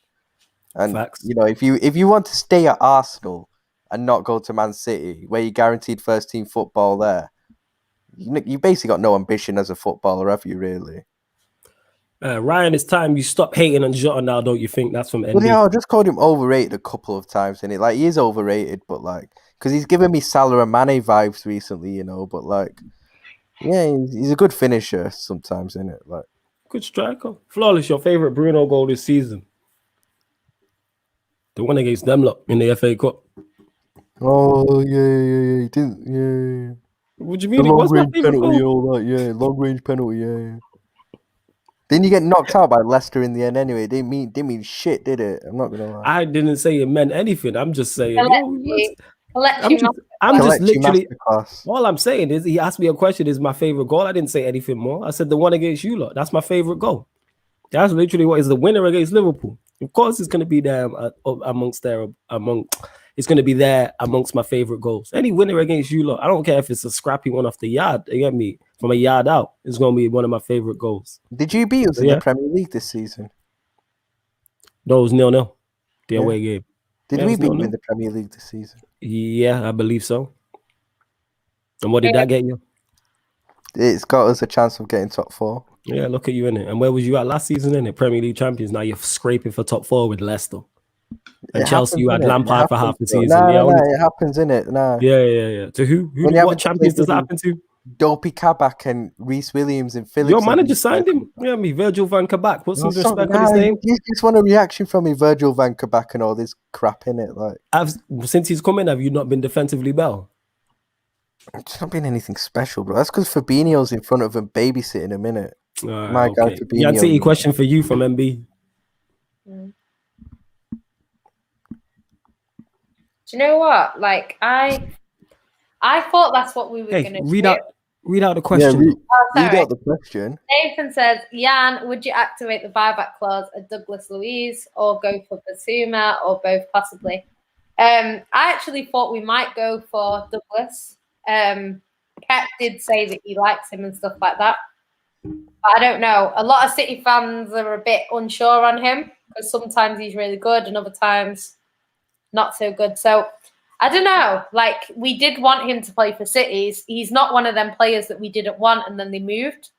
and Facts. you know, if you want to stay at Arsenal and not go to Man City, where you're guaranteed first team football there, you basically got no ambition as a footballer, have you? Really? Ryan, it's time you stop hating on Jota now, don't you think? That's from MB. Well, yeah, I just called him overrated a couple of times, and like he is overrated, but like because he's given me Salah and Mane vibes recently, you know. But like, yeah, he's a good finisher sometimes, isn't it? Like, good striker. Flawless. Your favorite Bruno goal this season? The one against them lot in the FA Cup. Oh yeah, he didn't. Yeah. What do you mean? The long range penalty, all that. Yeah, long range penalty. Yeah. Didn't you get knocked out by Leicester in the end anyway? Didn't mean shit, did it? I'm not gonna lie. I didn't say it meant anything. I'm just saying. I'm just literally. All I'm saying is he asked me a question. Is my favorite goal? I didn't say anything more. I said the one against you lot. That's my favorite goal. That's literally what is the winner against Liverpool. Of course, it's going to be there It's going to be there amongst my favorite goals. Any winner against you lot, I don't care if it's a scrappy one off the yard. You get me? From a yard out, it's going to be one of my favorite goals. Did you beat us in the Premier League this season? No, it was 0-0. The away game. Did we beat you in the Premier League this season? Yeah, I believe so. And what did that get you? It's got us a chance of getting top 4. Yeah, look at you in it. And where was you at last season in it? Premier League champions. Now you're scraping for top 4 with Leicester. And Chelsea, you had Lampard for half the season. No, it happens, innit? No. Yeah. To who? What champions does that happen to? Dopey Kabak and Reece Williams and Phillips. Your manager signed him. Yeah, Virgil van Kabak. Put some respect on his name. You just want a reaction from me, Virgil van Kabak and all this crap in it. Like, since he's come in, have you not been defensively well? It's not been anything special, bro. That's because Fabinho's in front of him babysitting him, innit? My guy Fabinho. Yeah, I'd question for you from MB. Do you know what? Like I thought that's what we were going to read do. out. Read out the Yeah, question. read sorry. out the question. Nathan says, Jan, would you activate the buyback clause at Douglas Luiz or go for Basuma or both possibly? I actually thought we might go for Douglas. Pep did say that he likes him and stuff like that. But I don't know. A lot of City fans are a bit unsure on him because sometimes he's really good and other times not so good. So I don't know. Like, we did want him to play for City. He's not one of them players that we didn't want and then they moved.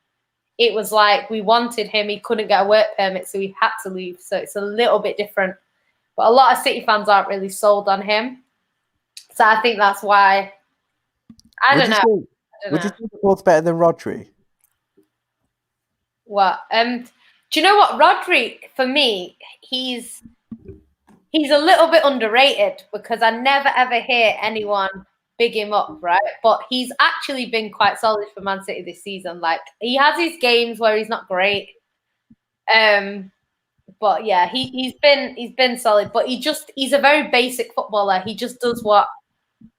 It was like we wanted him. He couldn't get a work permit, so he had to leave. So it's a little bit different. But a lot of City fans aren't really sold on him. So I think that's why. I don't know. Would you think Ford's better than Rodri? What? Do you know what? Rodri, for me, he's a little bit underrated because I never ever hear anyone big him up, right? But he's actually been quite solid for Man City this season. Like, he has his games where he's not great. But yeah, he's been solid. But he's a very basic footballer. He just does what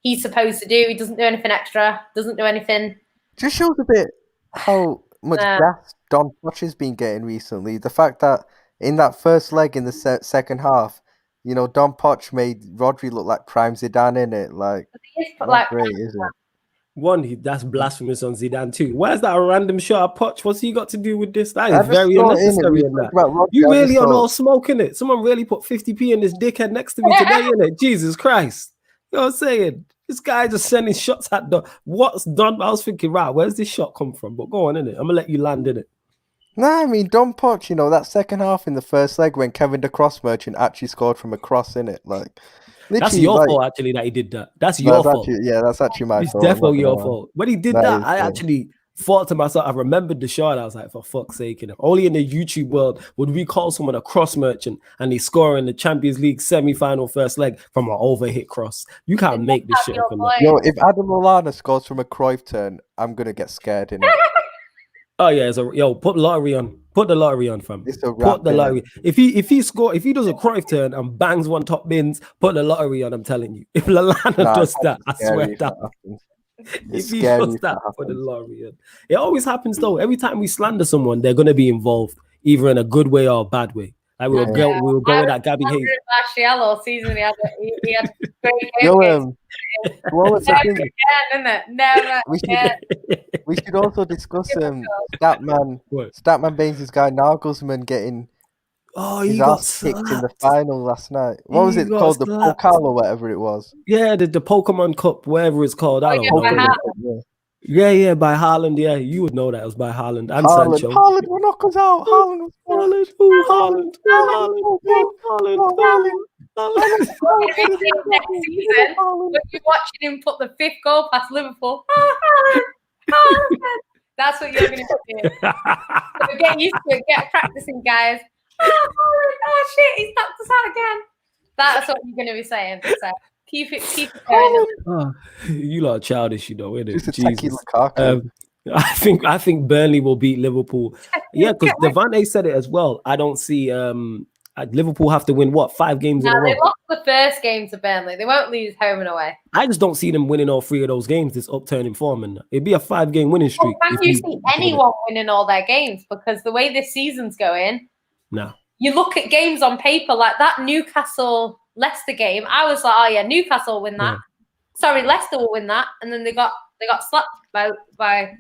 he's supposed to do. He doesn't do anything extra, doesn't do anything. Just shows a bit how much gas Don Poch has been getting recently. The fact that in that first leg in the second half, you know, Don Poch made Rodri look like prime Zidane in it. Like, not great, is it? One, that's blasphemous on Zidane too. Why is that a random shot at Poch? What's he got to do with this? That is very unnecessary in that. You really are not smoking it. Someone really put 50p in this dickhead next to me today, innit? Jesus Christ. You know what I'm saying? This guy just sending shots at the what's done. I was thinking, right, where's this shot come from? But go on, innit? I'm gonna let you land in it. Nah, I mean, Don Poch, you know, that second half in the first leg when Kevin the Cross Merchant actually scored from a cross, in it, like. That's your fault, actually, that he did that. That's your fault. That's actually my fault. It's definitely your fault. When he did that, I actually thought to myself, I remembered the shot. I was like, for fuck's sake, you know, only in the YouTube world would we call someone a cross merchant and they score in the Champions League semi-final first leg from an overhit cross. You can't make this shit up. Yo, if Adam Lallana scores from a Cruyff turn, I'm gonna get scared in it. Oh yeah, put lottery on. Put the lottery on, fam. Put the lottery. If he does a Cruyff turn and bangs one top bins, put the lottery on. I'm telling you. If Lallana does that, I swear that. If he does that, put the lottery on. It always happens though. Every time we slander someone, they're gonna be involved, either in a good way or a bad way. Like we were going at Gabby Hayes. Last season, he had great Yo, what was the thing? Never. We should also discuss Statman Baines' guy Nagelsmann getting his ass kicked in the final last night. What was it called? The Pokal or whatever it was. Yeah, the Pokemon Cup, whatever it's called. I don't know. Yeah, by Haaland. Yeah, you would know that it was by Haaland and Sancho. Haaland will knock us out. Haaland. Haaland. Next season, when you're watching him put the 5th goal past Liverpool, that's what you're going to do. So get used to it. Get practicing, guys. Oh shit, he's knocked us out again. That's what you're going to be saying. So keep it going. You lot are childish, you know, innit? Jesus. I think Burnley will beat Liverpool. Yeah, because Devante said it as well. I don't see Liverpool have to win 5 games in a row. They lost the first game to Burnley. They won't lose home and away. I just don't see them winning all 3 of those games. This upturning form, and it'd be a 5-game winning streak. Can you see anyone winning all their games? Because the way this season's going, no. You look at games on paper like that Newcastle Leicester game. I was like, oh yeah, Newcastle will win that. Yeah. Sorry, Leicester will win that, and then they got slapped by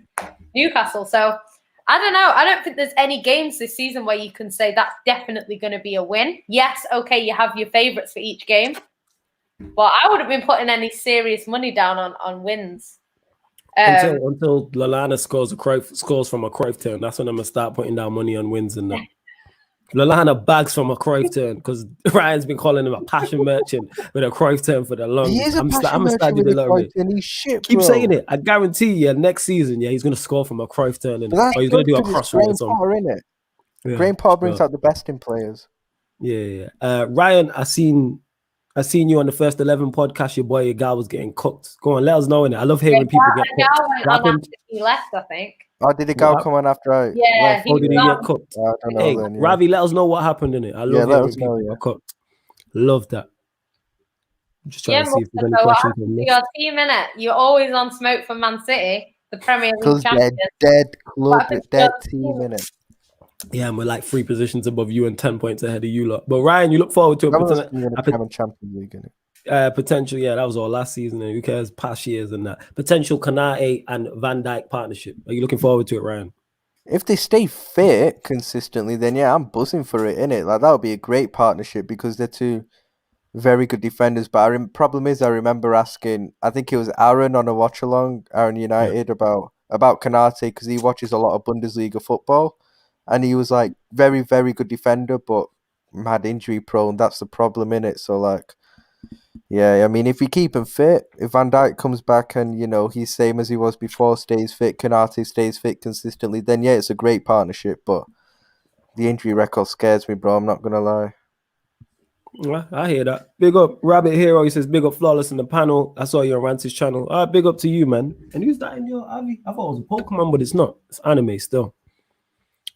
Newcastle. So I don't know. I don't think there's any games this season where you can say that's definitely going to be a win. Yes, okay, you have your favourites for each game, but I wouldn't been putting any serious money down on wins. Until Lallana scores from a Cruyff turn. That's when I'm gonna start putting down money on wins and that. Lallana bags from a Cruyff turn because Ryan's been calling him a passion merchant with a Cruyff turn for the longest. He is a passion merchant with a Cruyff turn. He's shit, Keep saying it. I guarantee you, next season, he's going to score from a Cruyff turn, or he's going to do a cross run or something. Graham Potter brings out the best in players. Yeah. Ryan, I seen you on the First 11 podcast. Your boy, your guy was getting cooked. Go on, let us know in it. I love hearing people get cooked. After he left, I think. Oh, did the guy come on after I? Yeah. Did he get cooked? I don't know. Hey, Ravi, let us know what happened in it. I love hearing people get cooked. Love that. I'm just trying to see if there's any questions. Your team, innit? You're always on smoke for Man City. the Premier League Because they're champions. dead club, But dead team, innit? Yeah, and we're like 3 positions above you and 10 points ahead of you lot. But Ryan, you look forward to That was a in the Champions League, innit? potential. Yeah, that was all last season. And who cares? Past years and that potential Kanate and Van Dijk partnership. Are you looking forward to it, Ryan? If they stay fit consistently, then yeah, I'm buzzing for it, innit? Like that would be a great partnership because they're two very good defenders. But problem is, I remember asking, I think it was Aaron on a watch along, Aaron United, about Kanate because he watches a lot of Bundesliga football, and he was like very, very good defender, but mad injury prone. That's the problem, innit? So like, yeah, I mean, if we keep him fit, if Van Dijk comes back and he's same as he was before, stays fit, Kanate stays fit consistently, then yeah, it's a great partnership. But the injury record scares me, bro. I'm not gonna lie. I hear that. Big up Rabbit Hero. He says big up Flawless in the panel. I saw you on Rance's channel. Big up to you, man. And who's that in your Avi? I thought it was a Pokemon, but it's not. It's anime still.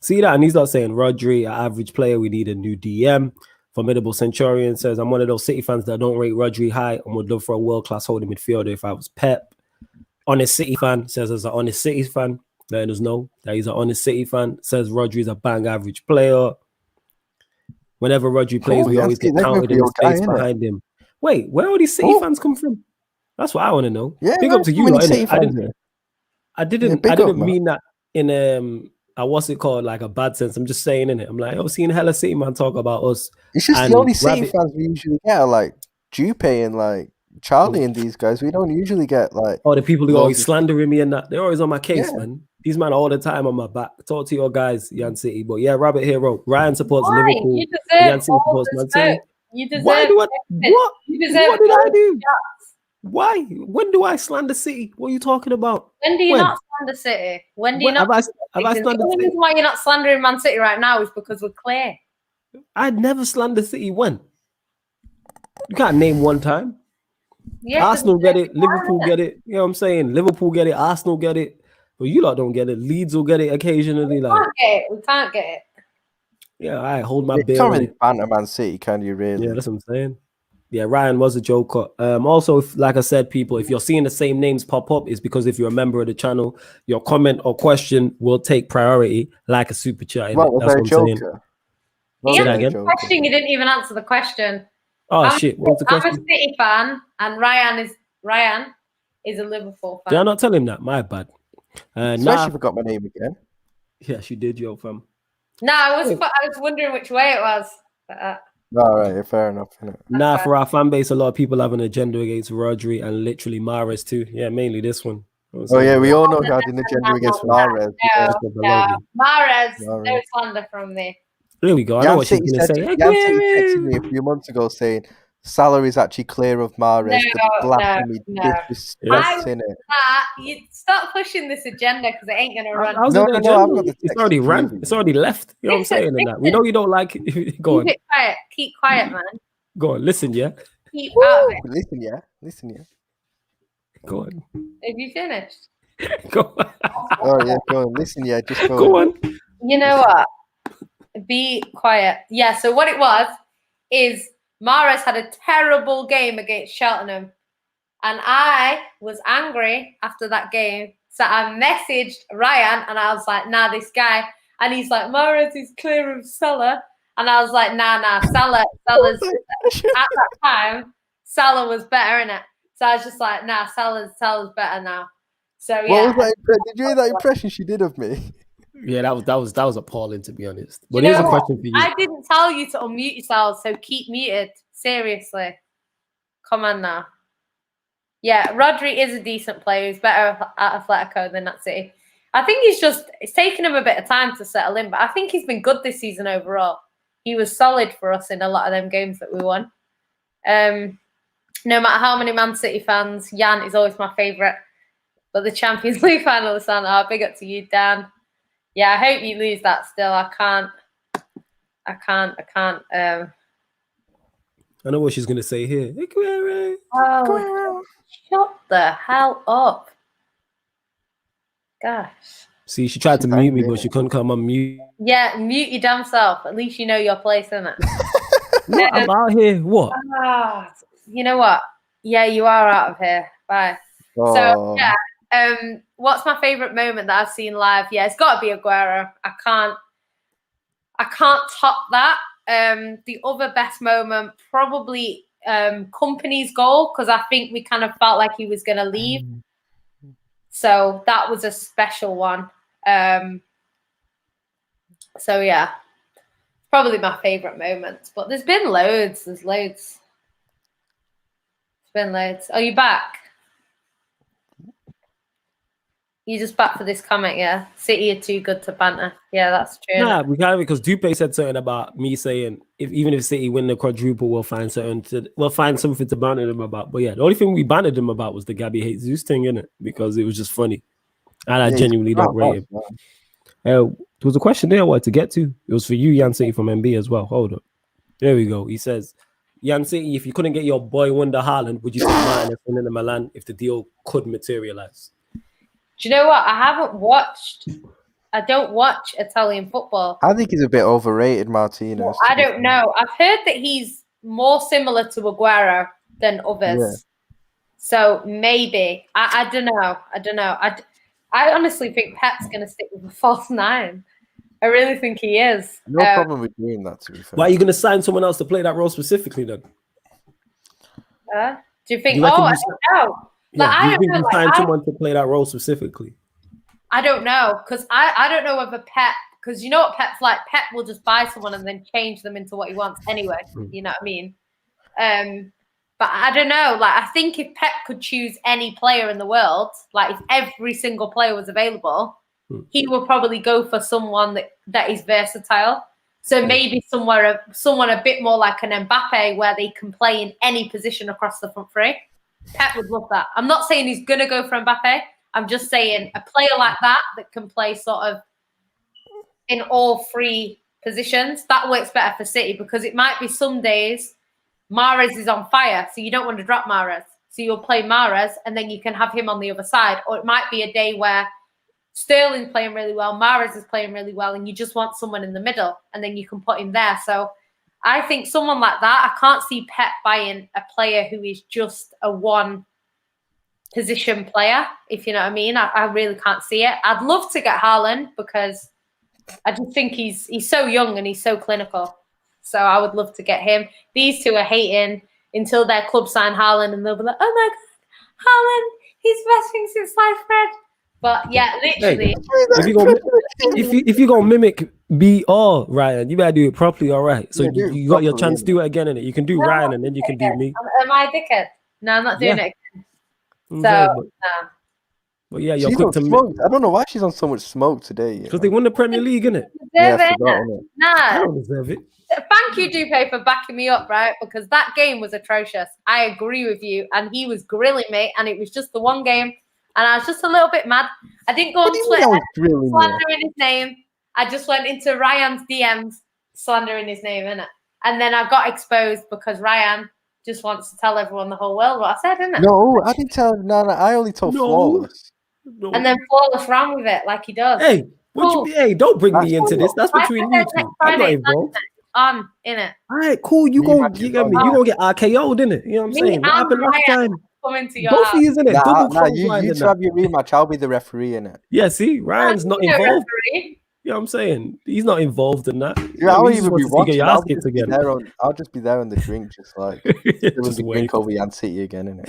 See that? And he's not saying Rodri, an average player. We need a new DM. Formidable Centurion says, I'm one of those City fans that don't rate Rodri high and would love for a world-class holding midfielder if I was Pep. Honest City fan says, as an honest City fan, letting us know that he's an honest City fan. Says Rodri's a bang average player. Whenever Rodri plays, we always get counted in the space behind him. Wait, where all these City fans come from? That's what I want to know. Yeah, big up to you. I didn't mean that in what's it called, like a bad sense. I'm just saying in it. I'm like, I've seen hella City man talk about us. It's just the only City fans we usually get are like Jupe and like Charlie and these guys. We don't usually get like the people who always slandering me and that. They're always on my case, man. These men all the time on my back. Talk to your guys, Yan City. But yeah, Rabbit Hero. Ryan supports Liverpool. You deserve Yan City supports Man City. You deserve Why do I? What? You deserve what did I do? Why? When do I slander City? What are you talking about? When do you not slander City? When do you not? Have I slandered the reason why you're not slandering Man City right now is because we're clear. I'd never slander City. When? You can't name one time. Yeah, Arsenal get it. Liverpool get it. You know what I'm saying? Liverpool get it. Arsenal get it. But you lot don't get it. Leeds will get it occasionally. We can't get it. Yeah, I hold my beer. You can't really banter Man City, can you really? Yeah, that's what I'm saying. Yeah, Ryan was a joker. Also, like I said, people, if you're seeing the same names pop up, it's because if you're a member of the channel, your comment or question will take priority, like a super chat. That's what I'm saying. He answered the question. You didn't even answer the question. Shit! What's the question? I'm a City fan, and Ryan is a Liverpool fan. Did I not tell him that? My bad. Especially forgot my name again. Yeah, she did, yo, fam. No, I was wondering which way it was. All right, fair enough. For our fan base, a lot of people have an agenda against Rodri and literally Mahrez too. Yeah, mainly this one. Yeah, we all know who had an agenda against Mahrez. Mahrez, no slander from me. There we go. I know what she's going to say. Texted me a few months ago saying Salah is actually clear of Mahrez. Disrespect in it. You stop pushing this agenda because it ain't going to run. It's already ran. It's already left. You know what I'm saying? In that. We know you don't like it. Go on. Keep it quiet. Keep quiet, man. Go on. Listen, yeah. Keep out of it. Listen, yeah. Go on. Have you finished? Go on. Oh, yeah, go on. Listen, yeah. Just go on. You know what? Be quiet. Yeah, so what it was is Mahrez had a terrible game against Cheltenham. And I was angry after that game. So I messaged Ryan and I was like, nah, this guy. And he's like, Mahrez is clear of Salah. And I was like, nah, Salah's at that time, Salah was better, innit? So I was just like, nah, Salah's better now. So yeah. Did you hear that impression she did of me? Yeah, that was appalling, to be honest. But here's a question for you. I didn't tell you to unmute yourselves, so keep muted. Seriously. Come on now. Yeah, Rodri is a decent player. He's better at Atletico than at City. I think it's taken him a bit of time to settle in, but I think he's been good this season overall. He was solid for us in a lot of them games that we won. No matter how many Man City fans, Jan is always my favourite. But the Champions League final is on. Big up to you, Dan. Yeah, I hope you lose that still. I can't. I know what she's going to say here. Oh, shut the hell up. Gosh. See, she tried to mute me, but she couldn't come on mute. Yeah, mute your damn self. At least you know your place, innit? I'm out here. What? You know what? Yeah, you are out of here. Bye. So, yeah. what's my favorite moment that I've seen live? Yeah, it's got to be Aguero. I can't top that. The other best moment, probably Company's goal, because I think we kind of felt like he was going to leave. So that was a special one. So yeah, probably my favorite moments. But there's been loads. There's loads. There's been loads. Are you back? You just back for this comment, yeah? City are too good to banter. Yeah, that's true. Nah, we can't, because Dupe said something about me saying even if City win the quadruple, we'll find something to banter them about. But yeah, the only thing we bantered them about was the Gabby Jesus thing, innit? Because it was just funny. And I genuinely don't rate him. There was a question there I wanted to get to. It was for you, Yan City from MB as well. Hold up. There we go. He says, Yan City, if you couldn't get your boy Wonder Haaland, would you take Martin in the Milan if the deal could materialize? Do you know what? I don't watch Italian football. I think he's a bit overrated, Martinez. Well, I don't know. I've heard that he's more similar to Aguero than others. Yeah. So maybe. I don't know. I honestly think Pep's going to stick with a false nine. I really think he is. No problem with doing that, to be fair. Why are you going to sign someone else to play that role specifically then? Do you think? I don't know. Yeah, do you think you find someone to play that role specifically? I don't know, because I don't know whether Pep, because you know what Pep's like. Pep will just buy someone and then change them into what he wants anyway. You know what I mean? But I don't know. Like, I think if Pep could choose any player in the world, like if every single player was available, he would probably go for someone that is versatile. So maybe someone a bit more like an Mbappe, where they can play in any position across the front three. Pep would love that. I'm not saying he's going to go for Mbappe. I'm just saying a player like that can play sort of in all three positions, that works better for City, because it might be some days Mahrez is on fire, so you don't want to drop Mahrez. So you'll play Mahrez and then you can have him on the other side. Or it might be a day where Sterling's playing really well, Mahrez is playing really well, and you just want someone in the middle and then you can put him there. So I think someone like that, I can't see Pep buying a player who is just a one position player, if you know what I mean. I really can't see it. I'd love to get Haaland, because I just think he's so young and he's so clinical. So I would love to get him. These two are hating until their club sign Haaland, and they'll be like, oh my God, Haaland, he's the best thing since sliced bread. But yeah, literally. Hey, if you're going to mimic BR, Ryan, you better do it properly, all right? So you got your chance to do it again, innit? You can do Ryan and then you can do me. Am I a dickhead? No, I'm not doing it again. But yeah, you're quick to smoke. I don't know why she's on so much smoke today. Because they won the Premier League, innit? Yeah, I forgot, nah. I don't deserve it. Thank you, Dupe, for backing me up, right? Because that game was atrocious. I agree with you. And he was grilling me, and it was just the one game. And I was just a little bit mad. I didn't go on Twitter slandering his name. I just went into Ryan's DMs slandering his name, innit? And then I got exposed because Ryan just wants to tell everyone, the whole world, what I said, innit? No, I didn't tell. No, I only told Flawless. No. And then Flawless ran with it like he does. Hey, don't bring me into this. That's between you two. I'm not involved. In it. All right, cool. You gonna get RKO'd, innit? You know what I'm saying? What happened last time? Coming to your both of you, isn't it? You two have your rematch. I'll be the referee in it. Yeah, see, Ryan's not involved. You know what I'm saying? He's not involved in that. Yeah, I'll even be watching. I'll just be there on the drink, just like just the drink over Yan City again, innit?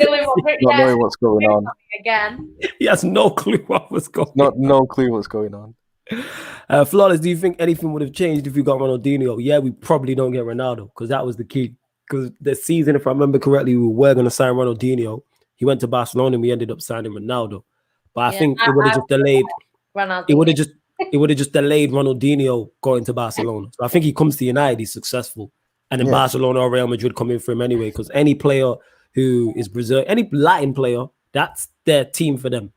Not knowing what's going on. Again. He has no clue what was going on. No clue what's going on. Flawless, do you think anything would have changed if we got Ronaldinho? Yeah, we probably don't get Ronaldo, because that was the key. Because the season, if I remember correctly, we were going to sign Ronaldinho. He went to Barcelona and we ended up signing Ronaldo. But I think it would have just delayed. It would have just delayed Ronaldinho going to Barcelona. So I think he comes to United, he's successful. And then Barcelona or Real Madrid come in for him anyway, because any player who is Brazil, any Latin player, that's their team for them.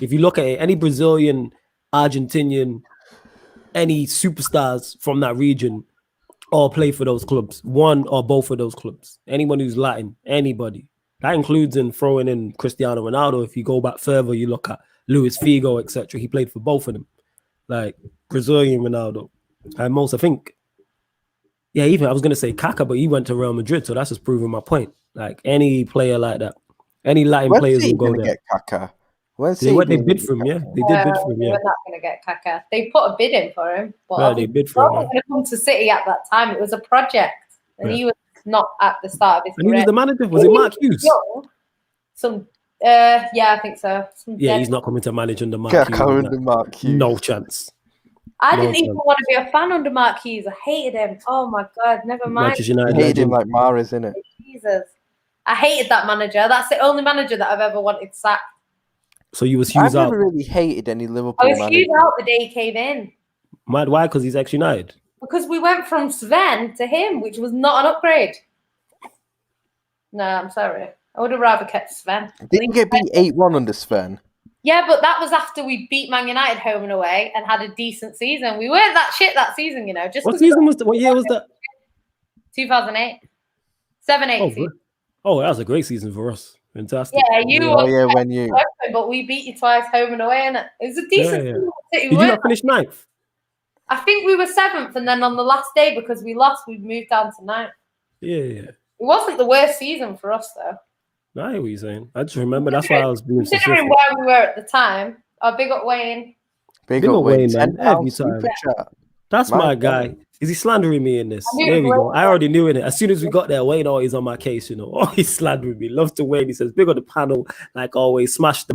If you look at it, any Brazilian, Argentinian, any superstars from that region all play for those clubs, one or both of those clubs. Anyone who's Latin, anybody. That includes in throwing in Cristiano Ronaldo. If you go back further, you look at Luis Figo, etc. He played for both of them. Like Brazilian Ronaldo. And most, I think, even I was going to say Kaká, but he went to Real Madrid, so that's just proving my point. Like any player like that. Any Latin players will go there. Get Kaká? They bid for him, yeah. They did bid for him, They yeah. were not going to get Kaka. They put a bid in for him, but Yeah, they bid for him. he wasn't going to come to City at that time. It was a project, and he was not at the start of his And career. he was the manager. Was it Mark Hughes? Young. Yeah, I think so. He's not coming to manage under Mark Hughes. No chance. I didn't even want to be a fan under Mark Hughes. I hated him. Oh my God, never mind. Manchester United hated him like Mahrez, innit? Jesus. I hated that manager. That's the only manager that I've ever wanted sacked. So you was Hughes out? I've never really hated any Liverpool manager. I was Hughes out the day he came in. Mad, why? Because he's ex-United? Because we went from Sven to him, which was not an upgrade. No, I'm sorry. I would have rather kept Sven. Didn't get beat 8-1 under Sven. Yeah, but that was after we beat Man United home and away and had a decent season. We weren't that shit that season, you know. What season was that? What year was that? 2008. 7-8 season. Oh, that was a great season for us. Fantastic. Yeah, when you. But we beat you twice home and away, and it was a decent season. Did you not finish 9th? I think we were 7th, and then on the last day, because we lost, we moved down to 9th. Yeah. It wasn't the worst season for us, though. I hear what you're saying. I just remember that's why I was being considering where we were at the time. Big up Wayne. Big up Wayne, man. Every time. That's my guy. Is he slandering me in this? There we go. I already knew it. As soon as we got there, Wayne always on my case, you know. Oh, he's slandering me. Loves to Wayne. He says, big on the panel, like always. Smash the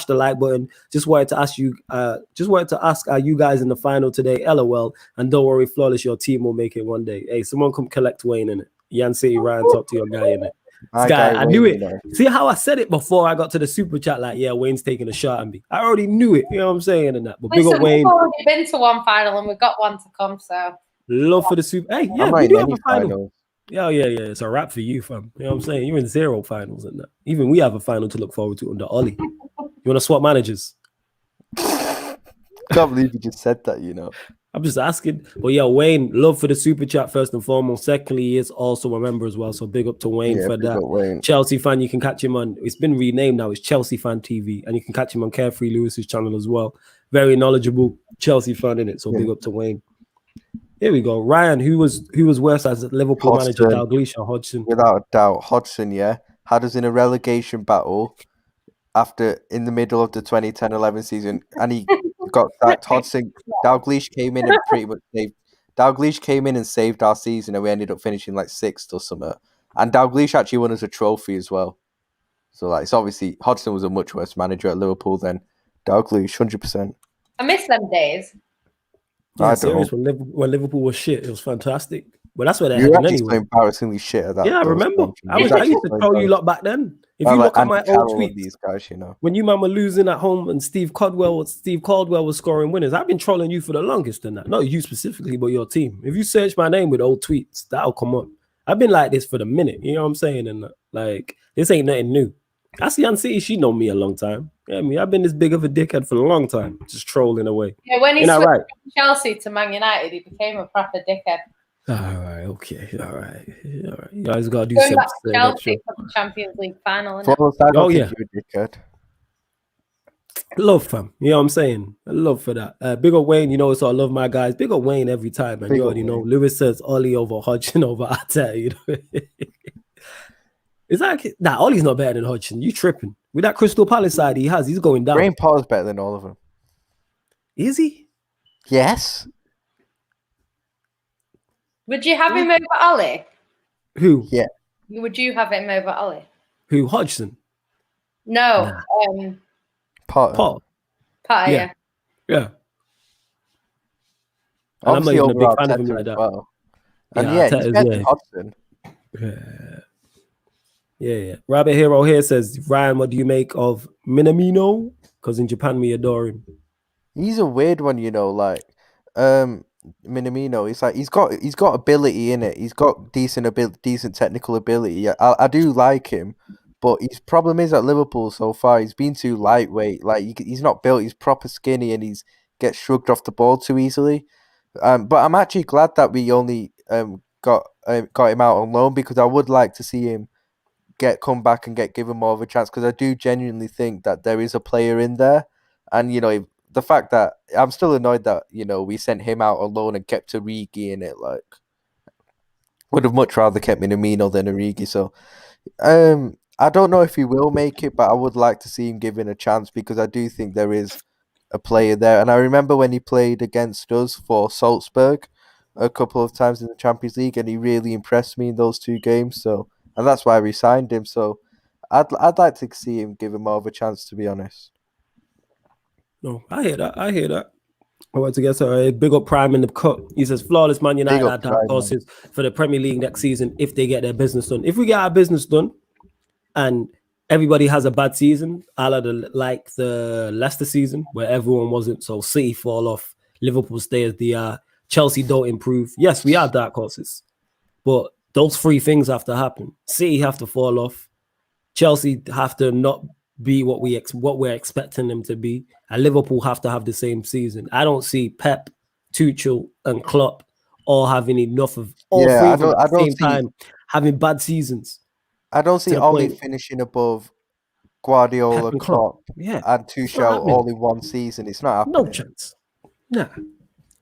like button. Just wanted to ask, are you guys in the final today? LOL. And don't worry, Flawless, your team will make it one day. Hey, someone come collect Wayne in it. Yan City, Ryan, talk to your guy in it. Guy, I knew it. See how I said it before I got to the super chat? Like, yeah, Wayne's taking a shot at me. I already knew it. You know what I'm saying? And that. But big up Wayne. We've already been to one final and we've got one to come. So love for the super. Hey, yeah, we do have a final. Yeah. It's a wrap for you, fam. You know what I'm saying? You're in 0 finals and that. Even we have a final to look forward to under Ollie. You want to swap managers? Can't believe you just said that. You know. I'm just asking. But yeah, Wayne, love for the super chat first and foremost. Secondly, he is also a member as well. So big up to Wayne for that. Wayne. Chelsea fan, you can catch him on, it's been renamed now, it's Chelsea Fan TV. And you can catch him on Carefree Lewis's channel as well. Very knowledgeable Chelsea fan in it. So big up to Wayne. Here we go. Ryan, who was worse as Liverpool manager, Dalglish or Hodgson? Without a doubt, Hodgson, had us in a relegation battle in the middle of the 2010-11 season, and he got sacked. Dalglish came in and pretty much saved. Dalglish came in and saved our season, and we ended up finishing like 6th or something. And Dalglish actually won us a trophy as well. So like, it's obviously Hodgson was a much worse manager at Liverpool than Dalglish, 100%. I miss them days. Yeah, serious. When Liverpool was shit, it was fantastic. But that's where they had anyway. So embarrassingly shit at that. Yeah, I remember. I used to tell you lot back then. If you look at my old tweets, these guys, you know, when you man were losing at home and Steve Caldwell was scoring winners, I've been trolling you for the longest than that. Not you specifically, but your team. If you search my name with old tweets, that'll come up. I've been like this for the minute. You know what I'm saying? And like, this ain't nothing new. That's Yan City. She know me a long time. Yeah, I mean, I've been this big of a dickhead for a long time, just trolling away. Yeah, when he switched from Chelsea to Man United, he became a proper dickhead. All right, okay, all right. You guys gotta do something. Chelsea for the Champions League final. Love, fam. You know what I'm saying? I love for that. Big up Wayne, you know, so I love my guys. Big up Wayne every time, man. You already know. Lewis says Ollie over Hodgson over Arteta, you know. It's like, Ollie's not better than Hodgson. You tripping. With that Crystal Palace side he's going down. Graham Potter's better than all of them. Is he? Yes. Would you have him over Ollie? Who? Yeah. Would you have him over Ollie? Who? Hodgson? No. Potter. Potter, yeah. I'm not even a big fan of him like that. Well. And he's better than Hodgson. Yeah. Rabbit Hero here says, Ryan, what do you make of Minamino? Because in Japan we adore him. He's a weird one, you know, like Minamino. It's like he's got ability in it. He's got decent technical ability. I do like him, but his problem is at Liverpool so far he's been too lightweight. Like he's not built. He's proper skinny and he's gets shrugged off the ball too easily. But I'm actually glad that we only got him out on loan, because I would like to see him come back and get given more of a chance, because I do genuinely think that there is a player in there. And you know, the fact that I'm still annoyed that, you know, we sent him out alone and kept Origi in it. Like, would have much rather kept Minamino than Origi. So I don't know if he will make it, but I would like to see him given a chance because I do think there is a player there. And I remember when he played against us for Salzburg a couple of times in the Champions League, and he really impressed me in those 2 games. So, and that's why we signed him. So, I'd like to see him given more of a chance, to be honest. No, I hear that. I hear that. I want to get a big up Prime in the cup. He says flawless Man United are dark horses for the Premier League next season if they get their business done. If we get our business done and everybody has a bad season, like the Leicester season where everyone wasn't, so City fall off, Liverpool stay as they are, Chelsea don't improve. Yes, we are dark horses, but those 3 things have to happen. City have to fall off, Chelsea have to not be what we're expecting them to be, and Liverpool have to have the same season. I don't see Pep, Tuchel, and Klopp all having enough of all 3 of them at the same time having bad seasons. I don't see Oli finishing above Guardiola, Klopp, and Tuchel all in one season. It's not happening. No chance. Nah,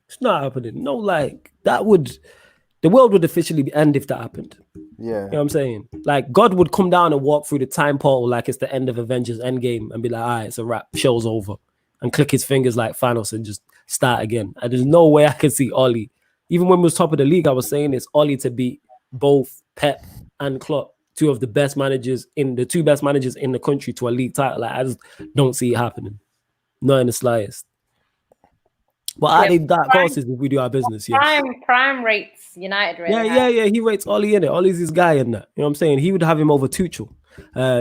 it's not happening. No, like the world would officially end if that happened. Yeah. You know what I'm saying? Like God would come down and walk through the time portal like it's the end of Avengers Endgame and be like, all right, it's a wrap, show's over. And click his fingers like Thanos and just start again. And there's no way I can see Oli. Even when we was top of the league, I was saying it's Oli to beat both Pep and Klopp, 2 of the best managers in the 2 best managers in the country to a league title. Like I just don't see it happening. Not in the slightest. But I think dark horses if we do our business. Yes. Prime rates United. Really yeah. He rates Oli in it. Oli's his guy in that. You know what I'm saying? He would have him over Tuchel.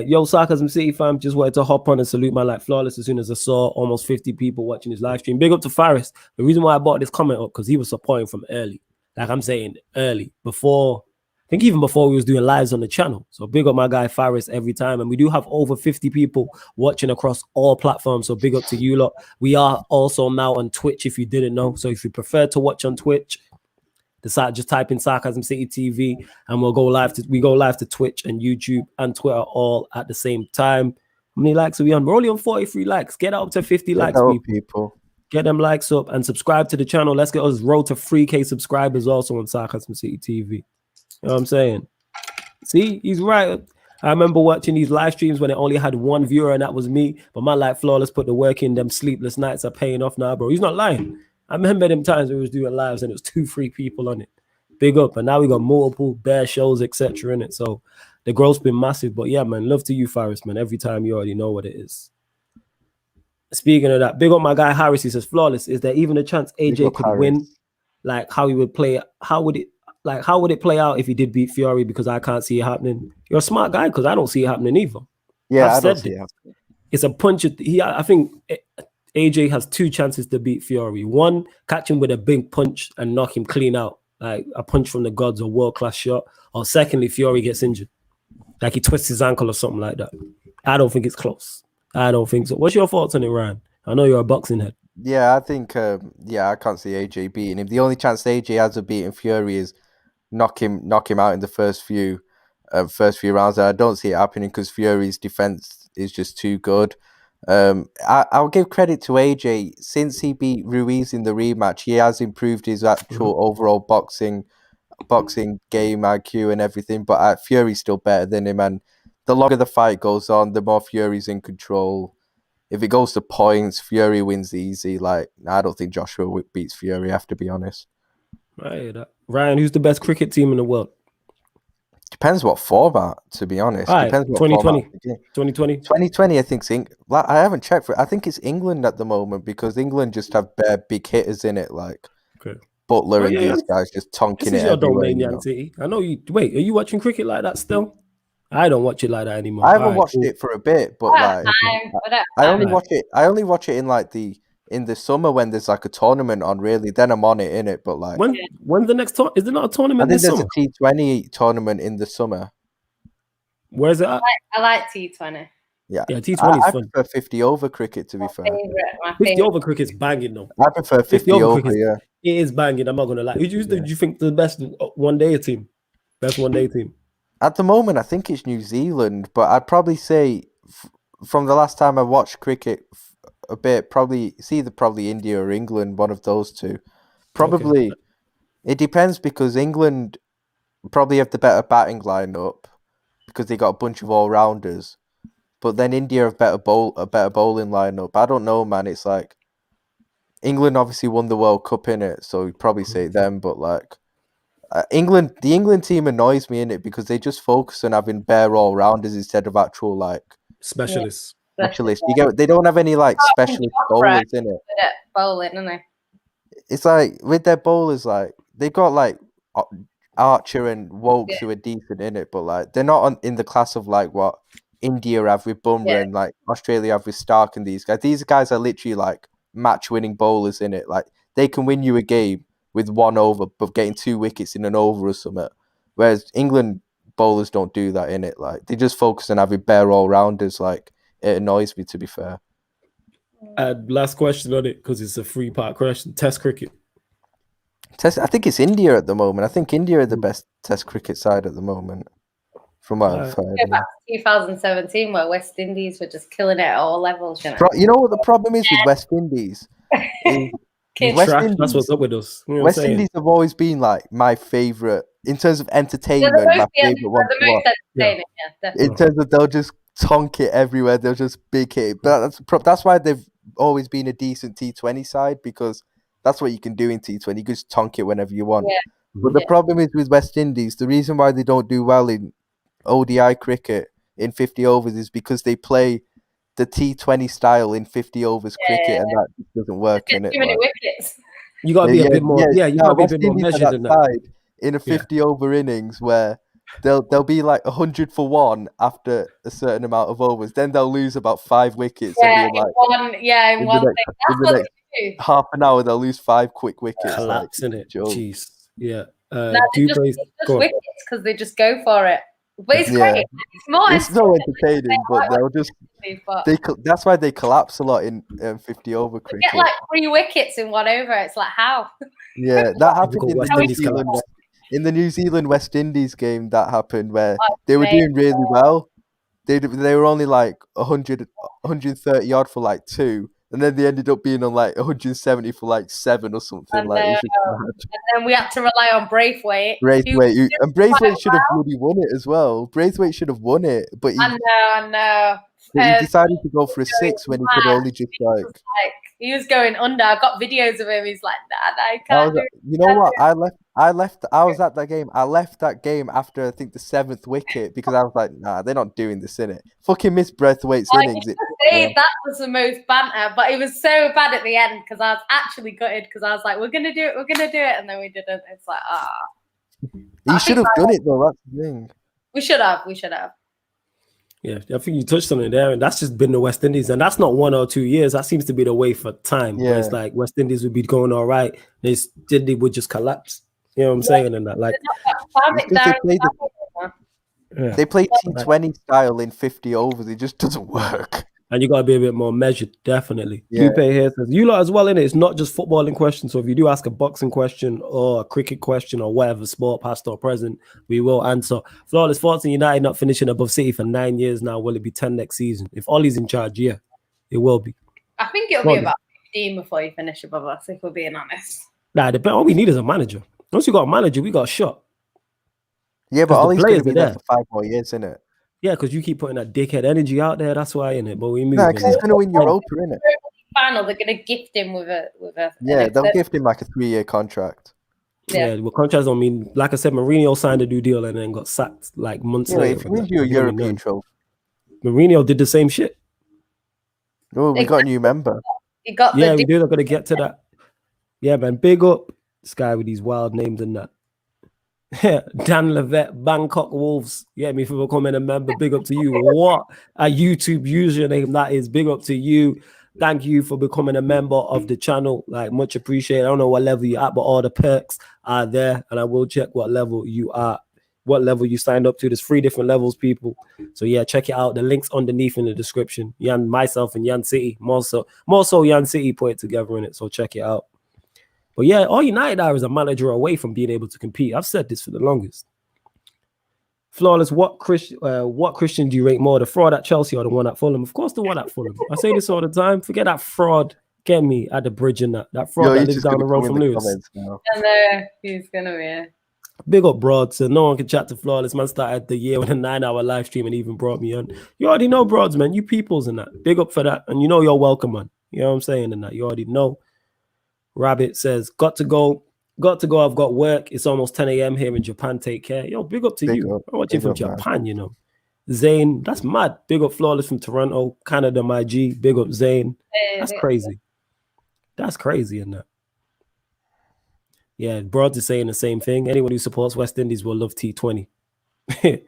Yo, Sarcasm City fam, just wanted to hop on and salute my like flawless as soon as I saw almost 50 people watching his live stream. Big up to Faris. The reason why I brought this comment up because he was supporting from early. Like I'm saying early before. I think even before we was doing lives on the channel. So big up my guy Faris every time. And we do have over 50 people watching across all platforms. So big up to you lot. We are also now on Twitch if you didn't know. So if you prefer to watch on Twitch, just type in Sarcasm City TV and we go live to Twitch and YouTube and Twitter all at the same time. How many likes are we on? We're only on 43 likes. Get up to 50 likes, people. Get them likes up and subscribe to the channel. Let's get us road to 3K subscribers also on Sarcasm City TV. You know what I'm saying? See, he's right. I remember watching these live streams when it only had 1 viewer and that was me. But my like flawless put the work in. Them sleepless nights are paying off now, bro. He's not lying. I remember them times when we was doing lives and it was 2-3 people on it. Big up. And now we got multiple bare shows, etc. in it. So the growth's been massive. But yeah, man, love to you, Faris, man. Every time you already know what it is. Speaking of that, big up my guy Harris. He says, flawless. Is there even a chance AJ could win? Like how he would play? How would it play out if he did beat Fury? Because I can't see it happening. You're a smart guy because I don't see it happening either. Yeah, I don't see it happening. It's a punch. I think AJ has 2 chances to beat Fury. 1, catch him with a big punch and knock him clean out, like a punch from the gods, a world-class shot. Or secondly, Fury gets injured, like he twists his ankle or something like that. I don't think it's close. I don't think so. What's your thoughts on it, Ryan? I know you're a boxing head. Yeah, I think, I can't see AJ beating him. The only chance AJ has of beating Fury is knock him out in the first few rounds. And I don't see it happening because Fury's defense is just too good. I'll give credit to AJ. Since he beat Ruiz in the rematch, he has improved his actual overall boxing game IQ and everything. But Fury's still better than him, and the longer the fight goes on, the more Fury's in control. If it goes to points, Fury wins easy. Like, I don't think Joshua beats Fury, I have to be honest. Right. Ryan, who's the best cricket team in the world? Depends what format, to be honest. Right. Depends what 2020. format. 2020. 2020, I think. I haven't checked for it. I think it's England at the moment because England just have bare big hitters in it, like Butler and these guys just tonking it everywhere. City. I know you. Wait, are you watching cricket like that still? I don't watch it like that anymore. I haven't watched it for a bit, but like I only watch it in like in the summer when there's like a tournament on. Really, then I'm on it in it. But like when's the next tournament? Is there not a tournament? I think there's a T20 tournament in the summer. Where's it at? I like T20. Yeah, T20 I is fun. prefer 50 over cricket, to be fair. 50 over cricket's banging though. I prefer 50 over. Yeah, it is banging. I'm not gonna lie. Who do you think the best one-day team? Best one-day team? At the moment, I think it's New Zealand, but I'd probably say from the last time I watched cricket a bit, probably India or England, one of those two. Probably, It depends because England probably have the better batting lineup, because they got a bunch of all-rounders. But then India have a better bowling lineup. I don't know, man. It's like England obviously won the World Cup in it, so you'd probably say them. But like the England team annoys me in it because they just focus on having bare all-rounders instead of actual like specialists. Specialists. They don't have any like specialist bowlers in it. Bowling, don't they? It's like with their bowlers, like they've got like Archer and Wokes who are decent in it, but like they're not in the class of like what India have with Bumrah and like Australia have with Stark and these guys. These guys are literally like match-winning bowlers in it. Like they can win you a game with 1 over, but getting 2 wickets in an over or something. Whereas England bowlers don't do that in it. Like they just focus on having bare all-rounders. Like it annoys me, to be fair. Last question on it because it's a 3-part question. Test cricket. I think it's India at the moment. I think India are the best Test cricket side at the moment. From what I've heard. Go back to 2017 where West Indies were just killing it at all levels. You know what the problem is with West Indies? That's what's up with us. You know West Indies have always been like my favourite in terms of entertainment. My favourite one to watch. In terms of they'll just tonk it everywhere. They'll just big hit. But that's why they've always been a decent T20 side, because that's what you can do in T20. You can just tonk it whenever you want. Yeah. But the problem is with West Indies, the reason why they don't do well in ODI cricket in 50 overs is because they play the T20 style in 50 overs cricket, and that just doesn't work in it. Too many wickets. You got to be a bit more. Yeah, you got to be a bit more measured than that. In a 50 over innings where they'll be like 100 for 1 after a certain amount of overs, then they'll lose about 5 wickets. Yeah, and be like, in one thing. That's what they do. Half an hour they'll lose 5 quick wickets. Collapse, in it. Jeez. Yeah. Just wickets because they just go for it. But it's great. It's so entertaining, but they'll just that's why they collapse a lot in 50 over cricket. They get like 3 wickets in 1 over. It's like how? Yeah, that happened in the New Zealand West Indies game. That happened where they were doing really well. They were only like 130 odd for like 2. And then they ended up being on like 170 for like 7 or something. And then we had to rely on Braithwaite. And Braithwaite should have bloody won it as well. Braithwaite should have won it, but I know. But he decided to go for a 6 when he could only just like he was going under. I got videos of him. He's like, nah, I can't do it. You know what? I was at that game. I left that game after I think the 7th wicket because I was like, nah, they're not doing this in it. Fucking miss Braithwaite's innings. That was the most banter, but it was so bad at the end because I was actually gutted because I was like, we're gonna do it, and then we didn't. It's like, He should have done it though. That's the thing. We should have. Yeah, I think you touched on it there, and that's just been the West Indies, and that's not 1 or 2 years. That seems to be the way for time. Yeah, it's like West Indies would be going all right, they would just collapse. You know what I'm saying? And that, like, they play T20 style in 50 overs. It just doesn't work. And you got to be a bit more measured, definitely. Yeah. Coupe here says, you lot as well, innit? It's not just footballing questions. So if you do ask a boxing question or a cricket question or whatever, sport, past or present, we will answer. Flawless thoughts in United not finishing above City for 9 years now. Will it be 10 next season? If Ollie's in charge, yeah, it will be. I think it'll be about 15 before you finish above us, if we're being honest. Nah, all we need is a manager. Once you got a manager, we got a shot. Yeah, but Ollie's going to be there for 5 more years, isn't it? Yeah, because you keep putting that dickhead energy out there. That's why, innit? But we move. No, because he's going to win Europa, innit? Final, they're going to gift him with a. Yeah, they'll gift him like a 3-year contract. Yeah, well, contracts don't mean. Like I said, Mourinho signed a new deal and then got sacked like months later. If he wins you a European trophy, Mourinho did the same shit. Oh, we got a new member. We do. I'm going to get to that. Yeah, man. Big up this guy with these wild names and that. Dan Levette, Bangkok Wolves. Yeah, me for becoming a member. Big up to you. What a YouTube username that is. Big up to you. Thank you for becoming a member of the channel. Like, much appreciated. I don't know what level you're at, but all the perks are there, and I will check what level you are, what level you signed up to. There's 3 different levels, people. So yeah, check it out. The link's underneath in the description. Myself and Yan City, more so Yan City put it together in it. So check it out. But yeah, all United are is a manager away from being able to compete. I've said this for the longest. Flawless, what Christian do you rate more, the fraud at Chelsea or the one at Fulham? Of course, the one at Fulham. I say this all the time. Forget that fraud. Get me at the bridge and that fraud that lives down the road from Lewis. I know he's gonna be. Big up Broad. So no one can chat to Flawless. Man started the year with a 9-hour live stream and even brought me on. You already know Broads, man. You peoples and that. Big up for that. And you know you're welcome, man. You know what I'm saying? And that you already know. Rabbit says, got to go. I've got work. It's almost 10 a.m. here in Japan. Take care. Yo, big up to you. I'm watching from Japan, you know. Zane, that's mad. Big up Flawless from Toronto, Canada, my G. Big up Zane. That's crazy. That's crazy in that. Yeah, Broads is saying the same thing. Anyone who supports West Indies will love T20. Leave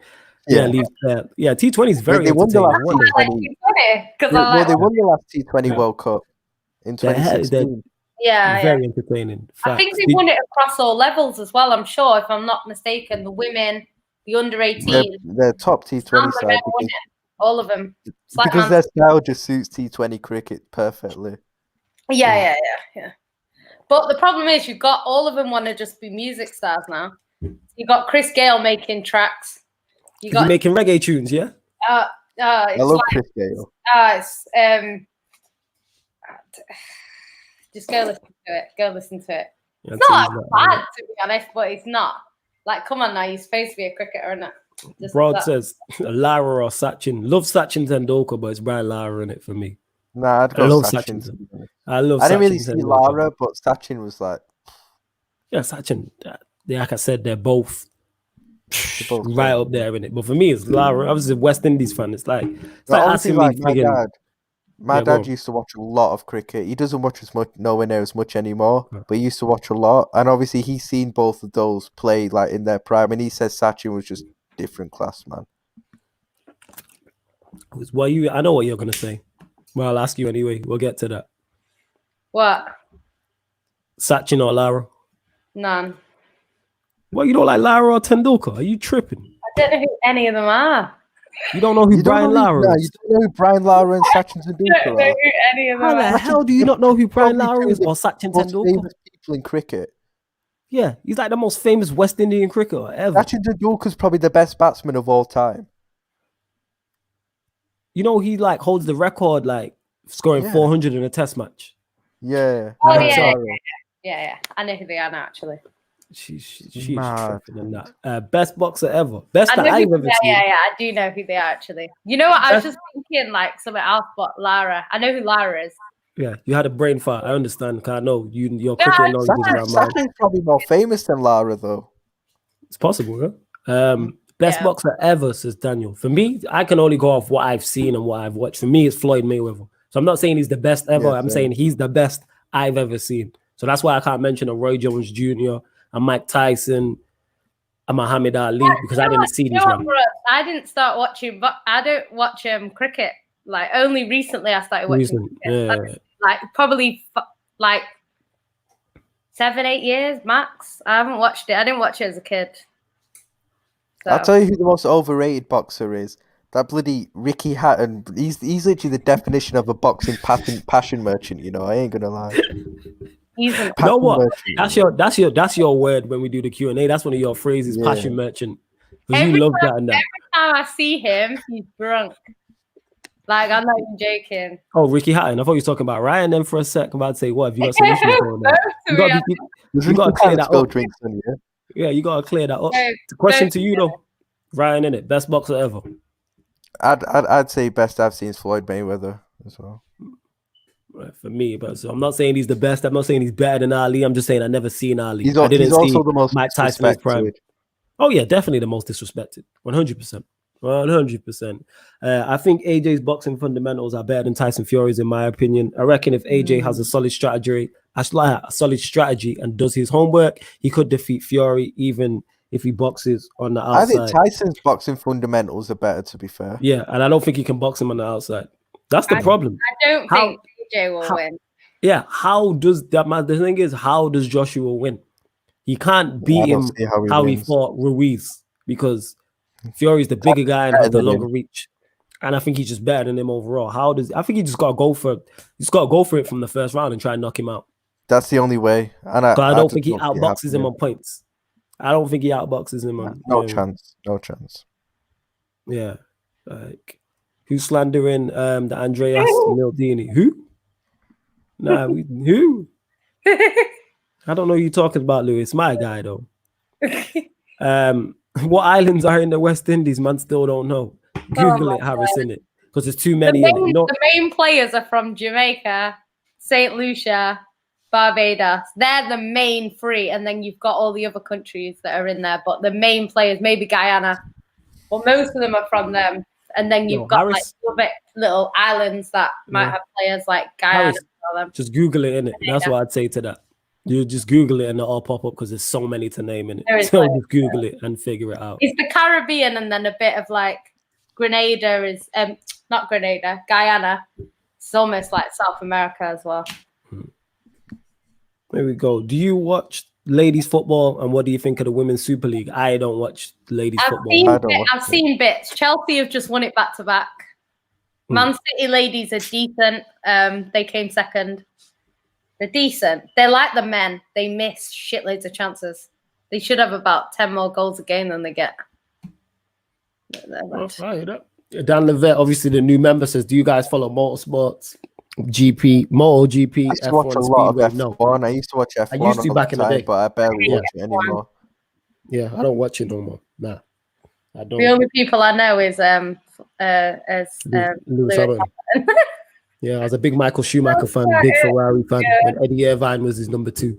that. Yeah, T20 is very entertaining. They won the last T20 World Cup in 2016. Very entertaining. Facts. I think they won it across all levels as well. I'm sure, if I'm not mistaken, the women, the under-18, they're top T20 side. All of them. Because their style just suits T20 cricket perfectly. Yeah. But the problem is, you've got all of them want to just be music stars now. You got Chris Gayle making tracks. You got making reggae tunes, yeah. I love Chris Gayle. Just go listen to it. It's not bad, to be honest, but it's not. Like, come on now, you're supposed to be a cricketer, isn't it? Broad says Lara or Sachin. Love Sachin Tendulkar, but it's Brian Lara in it for me. Nah, I love Sachin. I didn't really see Lara, but Sachin was like... Yeah, Sachin. Like I said, they're both right up there in it. But for me, it's Lara. I was a West Indies fan. It's like asking me... My dad used to watch a lot of cricket. He doesn't watch nowhere near as much anymore, but he used to watch a lot. And obviously, he's seen both of those play like in their prime, and he says Sachin was just different class, man. I know what you're gonna say. Well, I'll ask you anyway. We'll get to that. What? Sachin or Lara? None. Well, you don't like Lara or Tendulkar? Are you tripping? I don't know who any of them are. You don't know who Brian Lara is? You don't know who Brian Lara and Sachin Tendulkar are? How the hell do you not know who Brian Lara is or Sachin Tendulkar? Famous people in cricket. Yeah, he's like the most famous West Indian cricketer ever. Sachin Tendulkar's probably the best batsman of all time. You know, he like holds the record, like scoring 400 in a test match. Yeah. Oh, yeah. I know who they are now, actually. She's tripping in that. Best boxer ever. Best that I've ever seen. Yeah, I do know who they are, actually. You know what? I was just thinking like something else, but Lara. I know who Lara is. Yeah, you had a brain fart. I understand. Because I know your cricket knowledge is around. Sachin's probably more famous than Lara, though. It's possible, huh? Best boxer ever, says Daniel. For me, I can only go off what I've seen and what I've watched. For me, it's Floyd Mayweather. So I'm not saying he's the best ever. Yeah, I'm saying he's the best I've ever seen. So that's why I can't mention a Roy Jones Jr., a Mike Tyson, a Muhammad Ali, because I didn't see these ones. I didn't start watching, but I don't watch cricket. Like, only recently I started watching cricket. Like probably like 7-8 years max. I haven't watched it. I didn't watch it as a kid. So. I'll tell you who the most overrated boxer is. That bloody Ricky Hatton. He's literally the definition of a boxing passion merchant. You know, I ain't gonna lie. You know what? That's your word when we do the Q&A. That's one of your phrases, passion merchant. Because you love that and that. Every time I see him, he's drunk. Like, I'm not even joking. Oh, Ricky Hatton. I thought you were talking about Ryan then for a sec. I'm about to say, what? Have you got some issues going on? You got to clear that up. Yeah, you got to clear that up. The question to you, though. Ryan, innit? Best boxer ever. I'd say best I've seen is Floyd Mayweather as well. Right, for me, but so I'm not saying he's the best. I'm not saying he's better than Ali. I'm just saying I've never seen Ali. He's also the most Mike Tyson's prime. Oh yeah, definitely the most disrespected. 100%. 100%. I think AJ's boxing fundamentals are better than Tyson Fury's, in my opinion. I reckon if AJ has a solid strategy and does his homework, he could defeat Fury even if he boxes on the outside. I think Tyson's boxing fundamentals are better, to be fair. Yeah, and I don't think he can box him on the outside. That's the problem. I don't think AJ will win. Yeah, how does that man? The thing is, how does Joshua win? He can't beat him how he fought Ruiz because Fury's the bigger guy and has the longer reach. And I think he's just better than him overall. I think he just gotta go for it from the first round and try and knock him out. That's the only way. And I don't think he outboxes him on points. I don't think he outboxes him on no chance. Yeah. Like who's slandering the Andreas Mildini? Who? Nah, who? I don't know who you're talking about, Louis. My guy though. What islands are in the West Indies? Man, still don't know. Google my it, Harris, God. in it, because there's too many in it. You know, The main players are from Jamaica, St. Lucia, Barbados. They're the main three, and then you've got all the other countries that are in there. But the main players, maybe Guyana, well, most of them are from them. And then you've got Harris, like little islands that might have players like Guyana. Harris, just Google it, in it. That's what I'd say to that. You just Google it and it'll all pop up because there's so many to name in it. So just Google it and figure it out. It's the Caribbean, and then a bit of like Grenada is not Grenada, Guyana. It's almost like South America as well. There we go. Do you watch ladies football, and what do you think of the Women's Super League? I don't watch ladies football. I've seen bits. Chelsea have just won it back to back. Man City ladies are decent. They came second. They're decent. They're like the men. They miss shitloads of chances. They should have about 10 more goals a game than they get. Dan Levette, obviously the new member, says, do you guys follow motorsports? MotoGP, I used to watch a lot of F1. I used to watch F1 I used to back in the day, but I barely watch it anymore. Yeah, I don't watch it no more. Nah, I don't. The only people I know is Lewis Hamilton. Yeah, I was a big Michael Schumacher fan, big Ferrari fan. When Eddie Irvine was his number 2.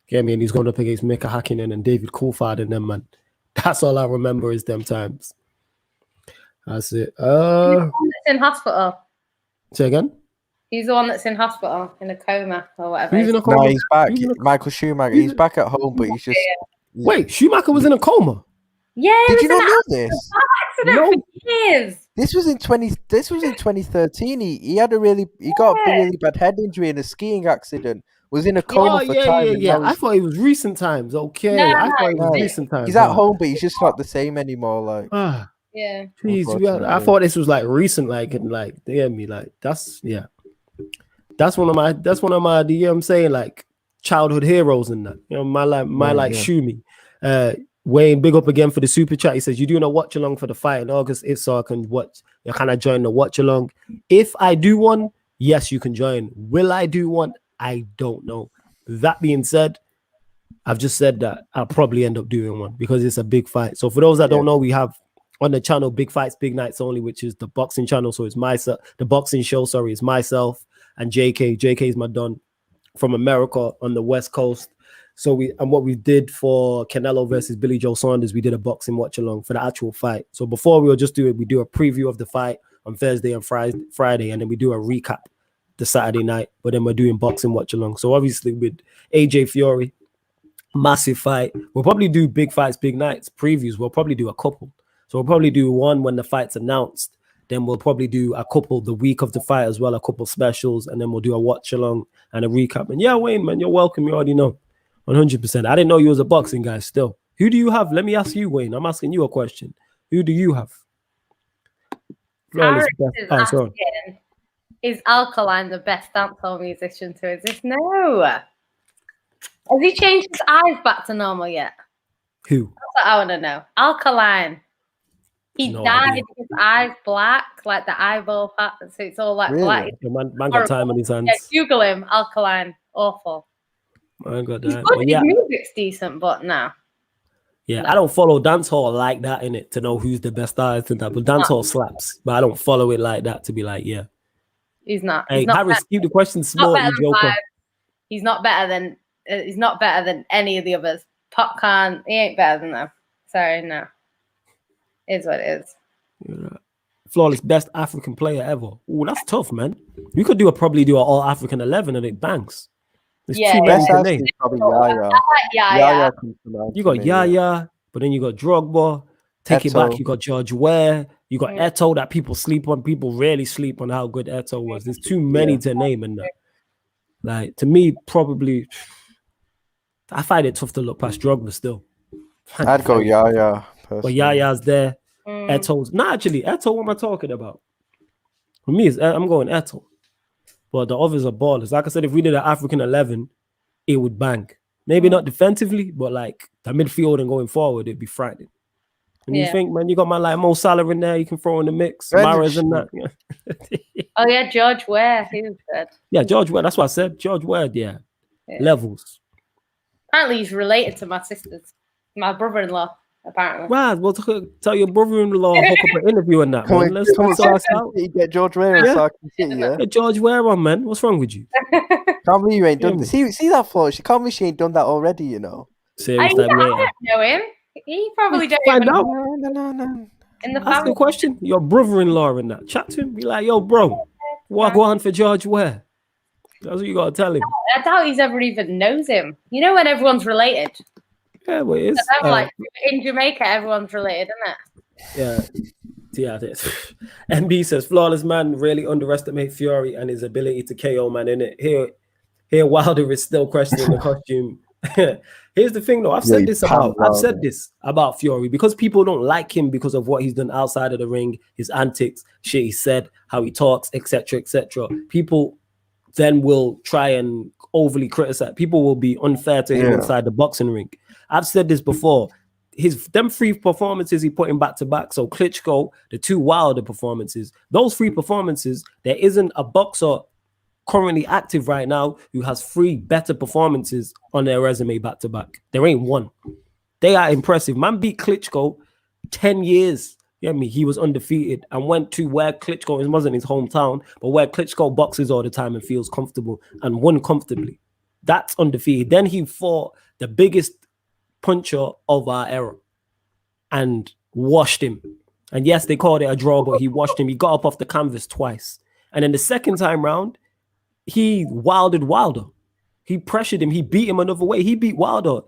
Get me? And he's going up against Mika Hakkinen and David Coulthard and them, man. That's all I remember is them times. That's it. He's the one that's in hospital. Say again? He's the one that's in hospital in a coma or whatever. He's in a coma. No, he's back. Michael Schumacher. He's back at home, but he's just. Wait, Schumacher was in a coma. Yeah. Did you not know this? No. For years. This was in 2013. He got a really bad head injury in a skiing accident. Was in a coma for time. Yeah. I thought it was recent times. Okay, no, I thought it was recent times. He's at home, but he's just not the same anymore. Like, yeah. Jeez, I thought this was like recent. Like, and like, they hear me. Like, that's one of my. You know what I'm saying, like childhood heroes and that. You know, my Shumi. Wayne, big up again for the super chat. He says, you doing a watch along for the fight in August? If so, I can watch. You kind of join the watch along. If I do one, yes, you can join. Will I do one? I don't know. That being said, I've just said that I'll probably end up doing one because it's a big fight. So for those that don't know, we have on the channel Big Fights, Big Nights Only, which is the boxing channel. So it's myself, the boxing show, is myself and JK. JK is my don from America on the West Coast. So what we did for Canelo versus Billy Joe Saunders, we did a boxing watch along for the actual fight. So before we do a preview of the fight on Thursday and Friday, and then we do a recap the Saturday night. But then we're doing boxing watch along. So obviously with AJ Fury, massive fight. We'll probably do Big Fights, Big Nights previews. We'll probably do a couple. So we'll probably do one when the fight's announced. Then we'll probably do a couple the week of the fight as well, a couple specials, and then we'll do a watch along and a recap. And yeah, Wayne, man, you're welcome. You already know. 100%. I didn't know you was a boxing guy still. Who do you have? Let me ask you, Wayne. I'm asking you a question. Who do you have? Is Alkaline the best dancehall musician to exist? No. Has he changed his eyes back to normal yet? Who? That's what I want to know. Alkaline. He dyed his eyes black, like the eyeball pattern, so it's all like black. The man got time on his hands. Yeah, Google him. Alkaline. Awful. I got that. He's good. His music's decent, but no. Yeah, no. I don't follow dancehall like that in it to know who's the best artist and that. But dancehall slaps, but I don't follow it like that to be like, yeah. He's not. Hey, Harris, keep the question small, you joker. He's not better than. He's not better than any of the others. Popcorn, he ain't better than them. Sorry, no. Is what it is. Yeah. Flawless best African player ever. Oh, that's tough, man. We could probably do an all African 11 and it bangs. There's too many to name. Probably Yaya. Yaya. You got Yaya, but then you got Drogba. Take it back. You got George Ware. You got Eto'o that people sleep on. People rarely sleep on how good Eto'o was. There's too many to name, and like to me, probably I find it tough to look past Drogba still. I'd go Yaya. But Yaya's there. Eto'o's not actually Eto'o. What am I talking about? For me, I'm going Eto'o. But the others are ballers. Like I said, if we did an African 11, it would bang. Maybe not defensively, but like the midfield and going forward, it'd be frightening. And you think, man, you got my like Mo Salah in there, you can throw in the mix. Mahrez and that. Oh yeah, George Ware, he was good. Yeah, George Ware. That's what I said. George Ware. Yeah. Levels. Apparently, he's related to my sisters, my brother-in-law. apparently. Right, well, tell your brother-in-law hook up an interview on that, man. Let's Come on, sort this Sarcasm out. City, get George Ware on Yeah. Sarcasm City, yeah? Get George Ware on, man. What's wrong with you? Can't believe you ain't done Yeah, this. See that floor? She can't believe she ain't done that already, you know. Serious I time, yeah. don't know him. He probably don't Find even out. No. in the Ask family. the question. Your brother-in-law in that. Chat to him. Be like, yo, bro, walk on for George Ware. That's what you gotta tell him. I doubt he's ever even knows him. You know when everyone's related. Yeah, well, it is. Like in Jamaica, everyone's related, isn't it? Yeah. NB says flawless man really underestimate Fury and his ability to KO man in it. Here Wilder is still questioning the costume. Here's the thing though, I've said this about Fury because people don't like him because of what he's done outside of the ring, his antics, shit he said, how he talks, etc. People then will try and overly criticize. People will be unfair to him inside the boxing ring. I've said this before. Them 3 performances he put in back to back. So Klitschko, the 2 Wilder performances, those 3 performances, there isn't a boxer currently active right now who has 3 better performances on their resume back to back. There ain't one. They are impressive. Man beat Klitschko 10 years. You know me? He was undefeated and went to where Klitschko, it wasn't his hometown, but where Klitschko boxes all the time and feels comfortable and won comfortably. That's undefeated. Then he fought the biggest puncher of our era and washed him. And yes, they called it a draw, but he washed him. He got up off the canvas twice. And then the second time round, he wilded Wilder. He pressured him. He beat him another way. He beat Wilder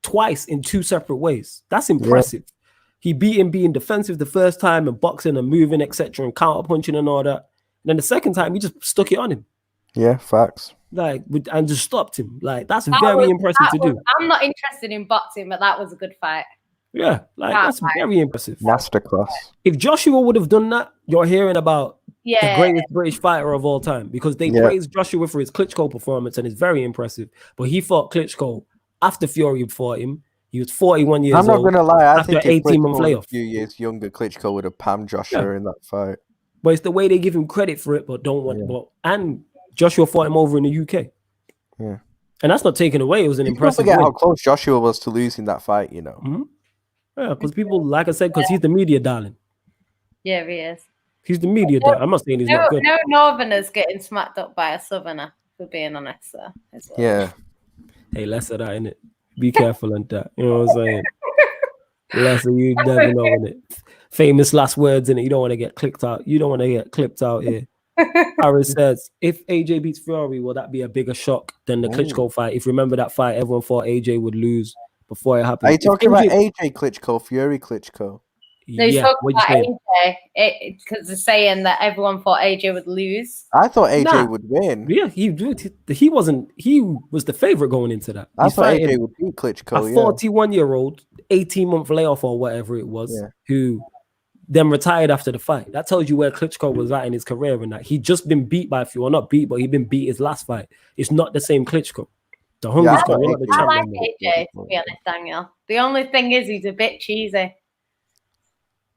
twice in 2 separate ways. That's impressive. Yeah. He beat him being defensive the first time and boxing and moving, etc., and counter punching and all that. And then the second time, he just stuck it on him. Yeah, facts. And just stopped him. That's very impressive to do. I'm not interested in boxing, but that was a good fight. Yeah, that's very impressive. Masterclass. If Joshua would have done that, you're hearing about the greatest British fighter of all time because they praised Joshua for his Klitschko performance and it's very impressive. But he fought Klitschko after Fury fought him. He was 41 years old. I'm not going to lie. I think if 18-month layoff. A few years younger, Klitschko would have pammed Joshua in that fight. But it's the way they give him credit for it, but don't want and Joshua fought him over in the UK. Yeah. And that's not taken away. It was an impressive win. How close Joshua was to losing that fight, you know. Mm-hmm. Yeah, because people, like I said, because he's the media darling. Yeah, he is. He's the media darling. I'm not saying he's not good. No Northerners getting smacked up by a Southerner, for being honest. Yeah. Hey, less of that, innit? Be careful on that. You know what I'm saying? Less of you never know, innit? Famous last words, innit? You don't want to get clipped out. You don't want to get clipped out here. Harris says, if AJ beats Fury, will that be a bigger shock than the Klitschko fight? If you remember that fight, everyone thought AJ would lose before it happened. Are you talking about AJ Klitschko, Fury Klitschko? No, he's talking about AJ because they're saying that everyone thought AJ would lose. I thought AJ would win. Yeah, he wasn't. He was the favorite going into that. I thought AJ would beat Klitschko. A 41-year-old, 18-month layoff or whatever it was, who then retired after the fight. That tells you where Klitschko was at in his career and that he'd just been beat by Fury, not beat, but he'd been beat his last fight. It's not the same Klitschko. The hungry's gone. I like AJ, to be honest, Daniel. The only thing is he's a bit cheesy.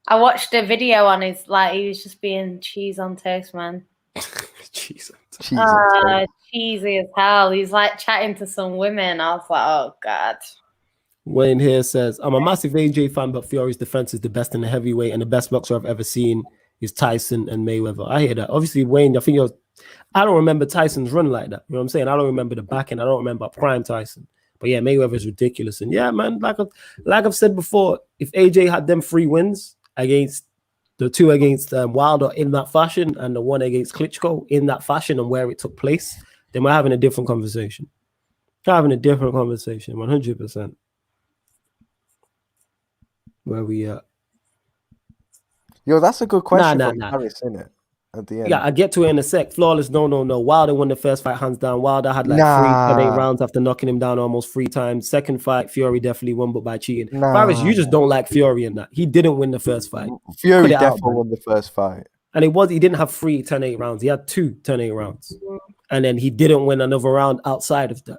I watched a video on his, he was just being cheese on toast, man. Cheese cheesy as hell. He's chatting to some women. I was like, oh, God. Wayne here says, I'm a massive AJ fan, but Fury's defense is the best in the heavyweight and the best boxer I've ever seen is Tyson and Mayweather. I hear that. Obviously, Wayne, I don't remember Tyson's run like that. You know what I'm saying? I don't remember the back end. I don't remember prime Tyson. But yeah, Mayweather's ridiculous. And yeah, man, like I've said before, if AJ had them 3 wins against the 2 against Wilder in that fashion and the 1 against Klitschko in that fashion and where it took place, then we're having a different conversation. 100%. Where we at? Yo, that's a good question from Harris, isn't it? At the end. Yeah, I get to it in a sec. Flawless, no. Wilder won the first fight hands down. Wilder had 3 10-8 rounds after knocking him down almost 3 times. Second fight, Fury definitely won, but by cheating. Harris, you just don't like Fury in that. He didn't win the first fight. Fury definitely won the first fight. And he didn't have 3 10-8 rounds. He had 2 10-8 rounds. And then he didn't win another round outside of that.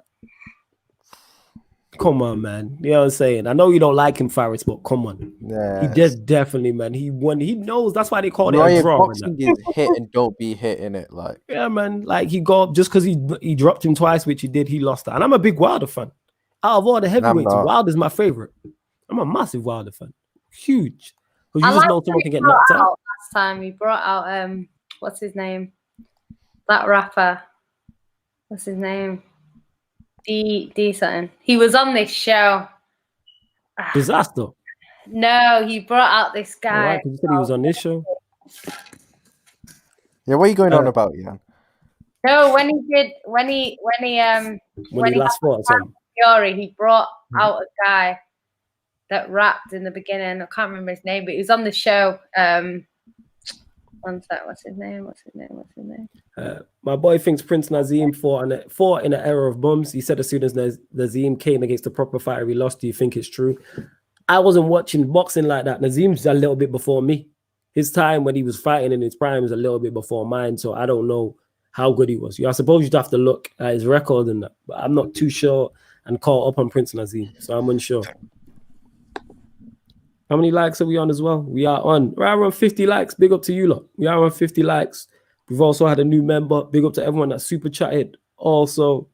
Come on, man. You know what I'm saying? I know you don't like him, Faris, but come on. Yeah. He just definitely, man. He won. He knows. That's why they call it a draw. Boxing is hit and don't be hitting it. Yeah, man. He got just because he dropped him twice, which he did, he lost that. And I'm a big Wilder fan. Out of all the heavyweights, Wilder's my favorite. I'm a massive Wilder fan. Huge. Because I you just like know what someone he can get brought knocked out. out last time. He brought out what's his name? That rapper. What's his name? D something. He was on this show. Disaster. No, he brought out this All guy. right, because you said he was on this show. Yeah, what are you going on about, Jan? No, when he last fought or something. Fury, he brought out a guy that rapped in the beginning. I can't remember his name, but he was on the show. One sec, what's his name? My boy thinks Prince Naseem fought in an era of bums. He said as soon as Naseem came against the proper fighter, he lost. Do you think it's true? I wasn't watching boxing like that. Naseem's a little bit before me. His time when he was fighting in his prime was a little bit before mine, so I don't know how good he was. I suppose you'd have to look at his record and that, but I'm not too sure and caught up on Prince Naseem, so I'm unsure. How many likes are we on as well? We are on 50 likes. Big up to you lot. We are on 50 likes. We've also had a new member. Big up to everyone that super chatted. Also,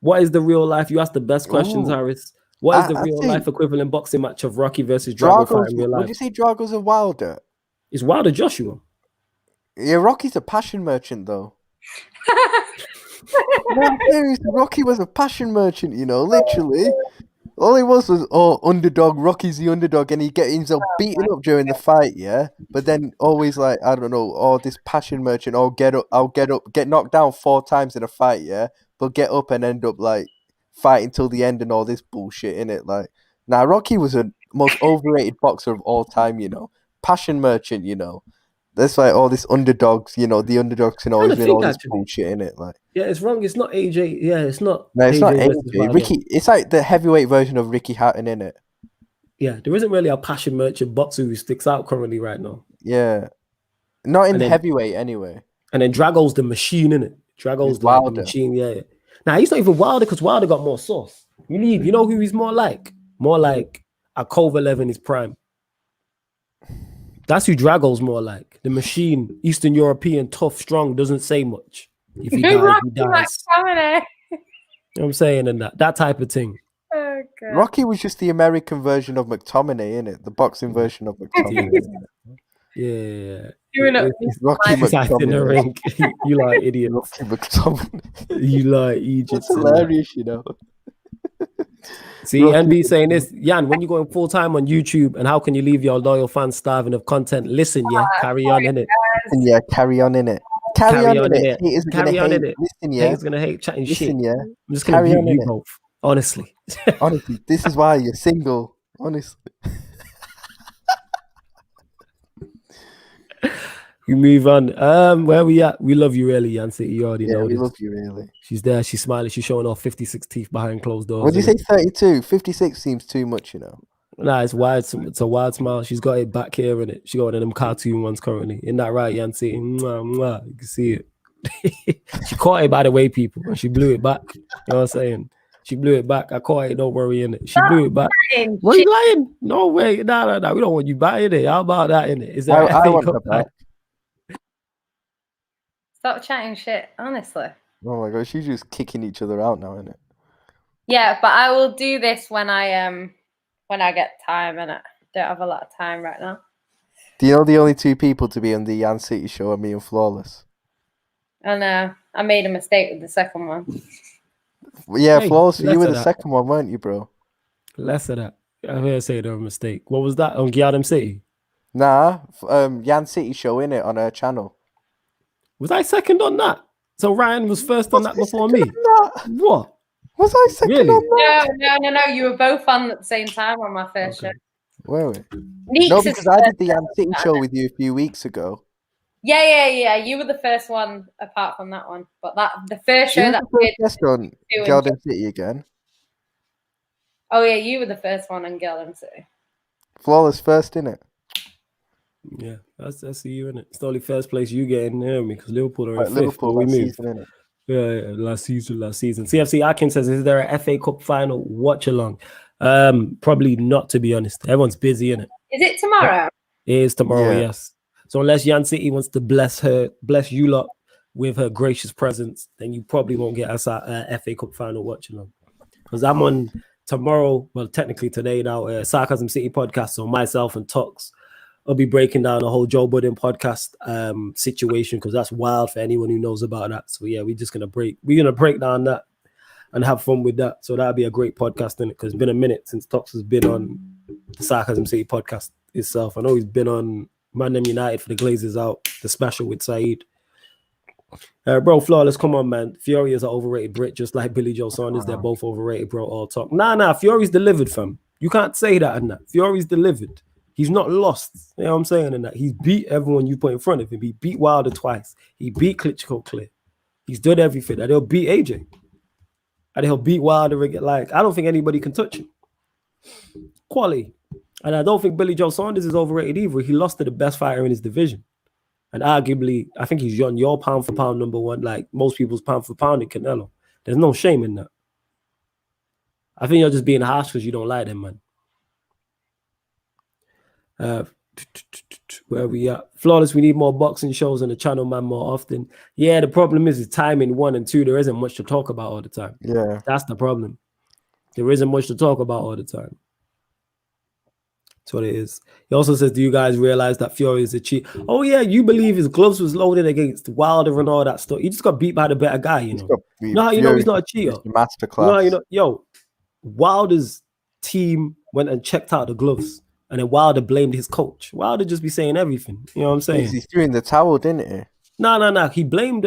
what is the real life? You asked the best questions, Harris. What is the real life equivalent boxing match of Rocky versus Drago fight in real life? Would you say Drago's a Wilder? It's Wilder Joshua. Yeah, Rocky's a passion merchant, though. No, seriously, Rocky was a passion merchant, you know, literally. All he was underdog, Rocky's the underdog, and he get himself beaten up during the fight, yeah? But then always like, I don't know, this passion merchant, I'll get knocked down 4 times in a fight, yeah? But get up and end up like fighting till the end and all this bullshit, innit? Like, now Rocky was the most overrated boxer of all time, you know? Passion merchant, you know? That's like all this underdogs, you know, the underdogs can always win all this bullshit, innit? Like, yeah, it's wrong. It's not AJ. Yeah, it's not. No, it's not AJ. Ricky, it's like the heavyweight version of Ricky Hatton, innit? Yeah, there isn't really a passion merchant boxer who sticks out currently right now. Yeah. Not in heavyweight, anyway. And then Drago's the machine, innit? Drago's like the machine, yeah. Now, he's not even Wilder because Wilder got more sauce. You know who he's more like? More like a Kovalev in his prime. That's who Drago's more like. The machine, Eastern European, tough, strong, doesn't say much. If he dies, he dies. You know what I'm saying? And that type of thing. Oh, God. Rocky was just the American version of McTominay, innit? The boxing version of McTominay. Yeah. Rocky McTominay. In the ring. You like idiots. Rocky McTominay. You like Egypt. That's hilarious, you know. See, NB saying this, Jan, when you're going full time on YouTube, and how can you leave your loyal fans starving of content? Listen, carry on in it. Yeah, carry on in it. Carry on in it. Haters are carry on in it. Listen, yeah. Haters gonna hate chatting shit. Yeah. I'm just gonna mute you both. Honestly. Honestly, this is why you're single. Honestly. We move on. Where we at? We love you really, Jan City. You already know we this. love you really. She's there, she's smiling, she's showing off 56 teeth behind closed doors. What did you say, 32? 56 seems too much, you know. Nah, it's wide. It's a wide smile. She's got it back here in it. She got one of them cartoon ones currently. Isn't that right, Jan City? Mwah, mwah. You can see it. She caught it, by the way, people. And she blew it back. You know what I'm saying? She blew it back. I caught it, don't worry, in it. She blew it back. What are you lying? No way. Nah. We don't want you buying it. How about that, in it? Is that I want her back. Stop chatting shit, honestly. Oh my god, she's just kicking each other out now, isn't it? Yeah, but I will do this when I get time, and I don't have a lot of time right now. Do you know the only 2 people to be on the Jan City show are me and Flawless? I know. I made a mistake with the second one. Yeah, Flawless, you were the second one, weren't you, bro? Less of that. I'm going to say they're a mistake. What was that on Giardam City? Nah, Jan City show, innit, on her channel. Was I second on that? So Ryan was first on that before me? What? Was I second on that? No. You were both on at the same time on my first show. Were we? No, because I did the Jan City show with you a few weeks ago. Yeah. You were the first one apart from that one. But the first show that we did on Giardam City again. Oh yeah, you were the first one on Giardam City. Flawless first, innit? Yeah, that's you, innit? It's the only first place you get in there because Liverpool are in fifth. Liverpool we last moved. season, innit? Yeah, last season. CFC Atkins says, is there a FA Cup final watch along? Probably not, to be honest. Everyone's busy, innit? Is it tomorrow? It is tomorrow, yes. So unless Jan City wants to bless you lot with her gracious presence, then you probably won't get us a FA Cup final watch along. Because I'm on tomorrow, well, technically today now, Sarcasm City podcast. So myself and Tux will be breaking down the whole Joe Budden podcast situation, because that's wild for anyone who knows about that. So yeah, we're gonna break down that and have fun with that. So that'll be a great podcast, in it, because it's been a minute since Tux has been on the Sarcasm City podcast itself. I know he's been on Man Them United for the Glazers Out, the special with Saeed. Bro, Flawless, come on, man. Fury is an overrated Brit, just like Billy Joe Saunders. They're both overrated, bro. All talk. Nah. Fury's delivered, fam. You can't say that and that. Fury's delivered. He's not lost. You know what I'm saying? And that he's beat everyone you put in front of him. He beat Wilder twice. He beat Klitschko clear. He's done everything. And he'll beat AJ. And he'll beat Wilder again. Like, I don't think anybody can touch him. Quality. And I don't think Billy Joe Saunders is overrated either. He lost to the best fighter in his division. And arguably, I think he's on your pound for pound number one, like most people's pound for pound in Canelo. There's no shame in that. I think you're just being harsh because you don't like them, man. Where we at? Flawless, we need more boxing shows on the channel, man, more often. Yeah, the problem is timing, 1 and 2. There isn't much to talk about all the time. Yeah. That's the problem. There isn't much to talk about all the time. That's what it is. He also says, do you guys realize that Fury is a cheat? Oh, yeah, you believe his gloves was loaded against Wilder and all that stuff. He just got beat by the better guy, you know. No, how you know he's not a cheater? Masterclass. No, yo, Wilder's team went and checked out the gloves, and then Wilder blamed his coach. Wilder just be saying everything. You know what I'm saying? He threw in the towel, didn't he? No. He blamed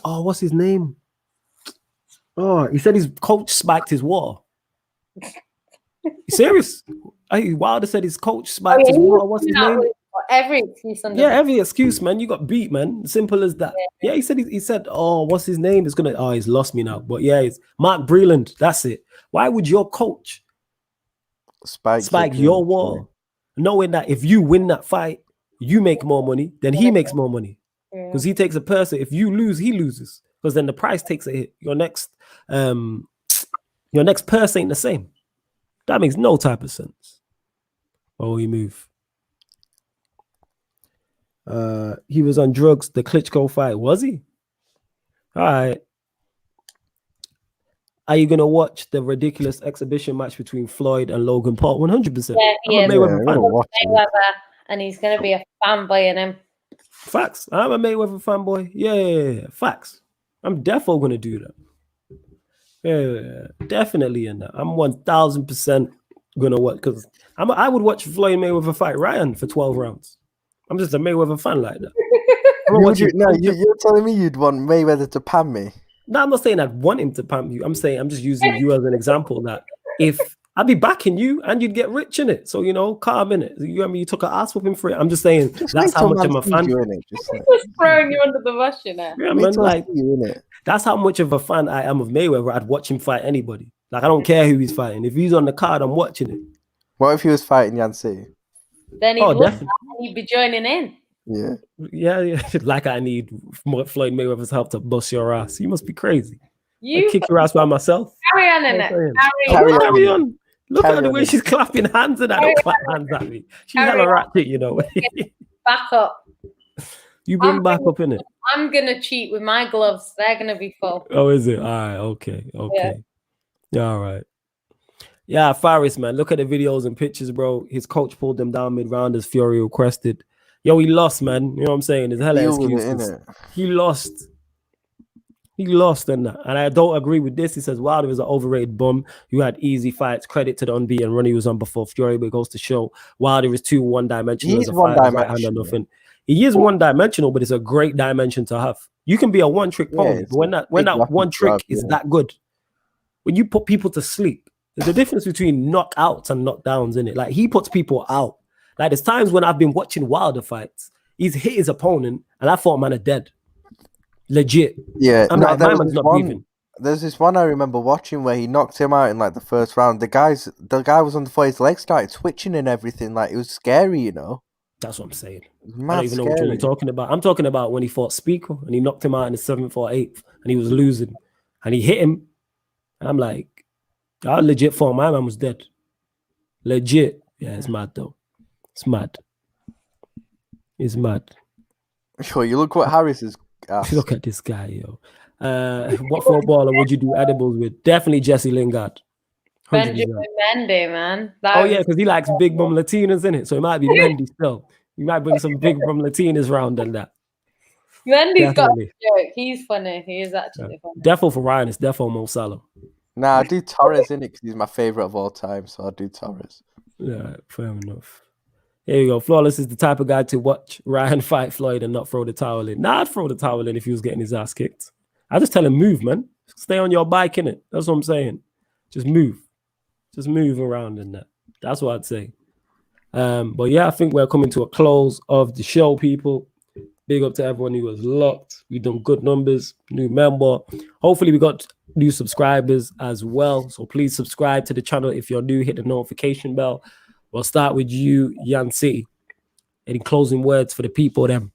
what's his name? Oh, he said his coach spiked his water. You serious? Wilder said his coach spiked his water. What's his name? Every excuse. Every excuse, man. You got beat, man. Simple as that. Yeah, he said, oh, what's his name? He's lost me now. But yeah, it's Mark Breland. That's it. Why would your coach spike your wall, knowing that if you win that fight, you make more money, then he makes more money? Because he takes a person. If you lose, he loses. Because then the price takes a hit. Your next purse ain't the same. That makes no type of sense. Oh, we move. He was on drugs. The Klitschko fight, was he? All right. Are you gonna watch the ridiculous exhibition match between Floyd and Logan Paul? 100%. Yeah, I'm a Mayweather fan. Mayweather, and he's gonna be a fanboy in him. Facts. I'm a Mayweather fanboy. Yeah. Facts. I'm definitely gonna do that. Yeah, definitely in that. I'm 1000% gonna watch, because I would watch Floyd Mayweather fight Ryan for 12 rounds. I'm just a Mayweather fan like that. You're telling me you'd want Mayweather to pan me? No, I'm not saying I'd want him to pump you. I'm saying I'm just using you as an example that if I'd be backing you and you'd get rich in it. So, you know, calm in it. You took an ass whooping for it. I'm just saying that's how much of a fan. Just throwing you under the bus, you know. Yeah, man, like, that's how much of a fan I am of Mayweather. I'd watch him fight anybody. Like, I don't care who he's fighting. If he's on the card, I'm watching it. What if he was fighting Yancy? Then he'd be joining in. Yeah. Like, I need Floyd Mayweather's help to bust your ass. You must be crazy. I kick your ass by myself. Carry on in it. Carry on. Look at the way she's clapping hands, and I don't clap hands at me. She's hella ratchet, you know. Back up. You bring back up in it. I'm gonna cheat with my gloves. They're gonna be full. Oh, is it? All right. Okay. Yeah. All right. Yeah, Faris, man. Look at the videos and pictures, bro. His coach pulled him down mid-round as Fury requested. Yo, he lost, man. You know what I'm saying? There's hella excuses. He lost. He lost in that. And I don't agree with this. He says Wilder is an overrated bum. You had easy fights. Credit to the unbeaten run he was on before Fury, but it goes to show Wilder is too one-dimensional. He's one-dimensional. He is one-dimensional, but it's a great dimension to have. You can be a one-trick pony, but when that one trick is that good, when you put people to sleep, there's a difference between knockouts and knockdowns, in it. Like, he puts people out. Like, there's times when I've been watching Wilder fights, he's hit his opponent, and I thought, man, are dead. Legit. Yeah. I'm like, my man's not breathing. There's this one I remember watching where he knocked him out in like the first round. The guy was on the floor, his legs started twitching and everything. Like, it was scary, you know. That's what I'm saying. I don't even know what you're talking about. I'm talking about when he fought Speaker and he knocked him out in the 7th or 8th and he was losing and he hit him. I'm like, I legit thought my man was dead. Legit. Yeah, it's mad though. It's mad. It's mad. Sure, you look what Harris is. Look at this guy, yo. What footballer would you do edibles with? Definitely Jesse Lingard. Benjamin 100%. Mendy, man. Oh yeah, because he likes big bum Latinas, in it. So it might be Mendy still. You might bring some big bum Latinas round and that. Mendy's got a Definitely. joke. He's funny. He is actually funny. Defo for Ryan, it's defo Mo Salah. Nah, I do Torres in it because he's my favorite of all time, so I'll do Torres. Yeah, fair enough. Here you go. Flawless is the type of guy to watch Ryan fight Floyd and not throw the towel in. Nah, I'd throw the towel in if he was getting his ass kicked. I just tell him, move, man. Stay on your bike, innit? That's what I'm saying. Just move. Just move around in that. That's what I'd say. But yeah, I think we're coming to a close of the show, people. Big up to everyone who was locked. We've done good numbers, new member. Hopefully we got new subscribers as well. So please subscribe to the channel. If you're new, hit the notification bell. We'll start with you, Yan City. Any closing words for the people then?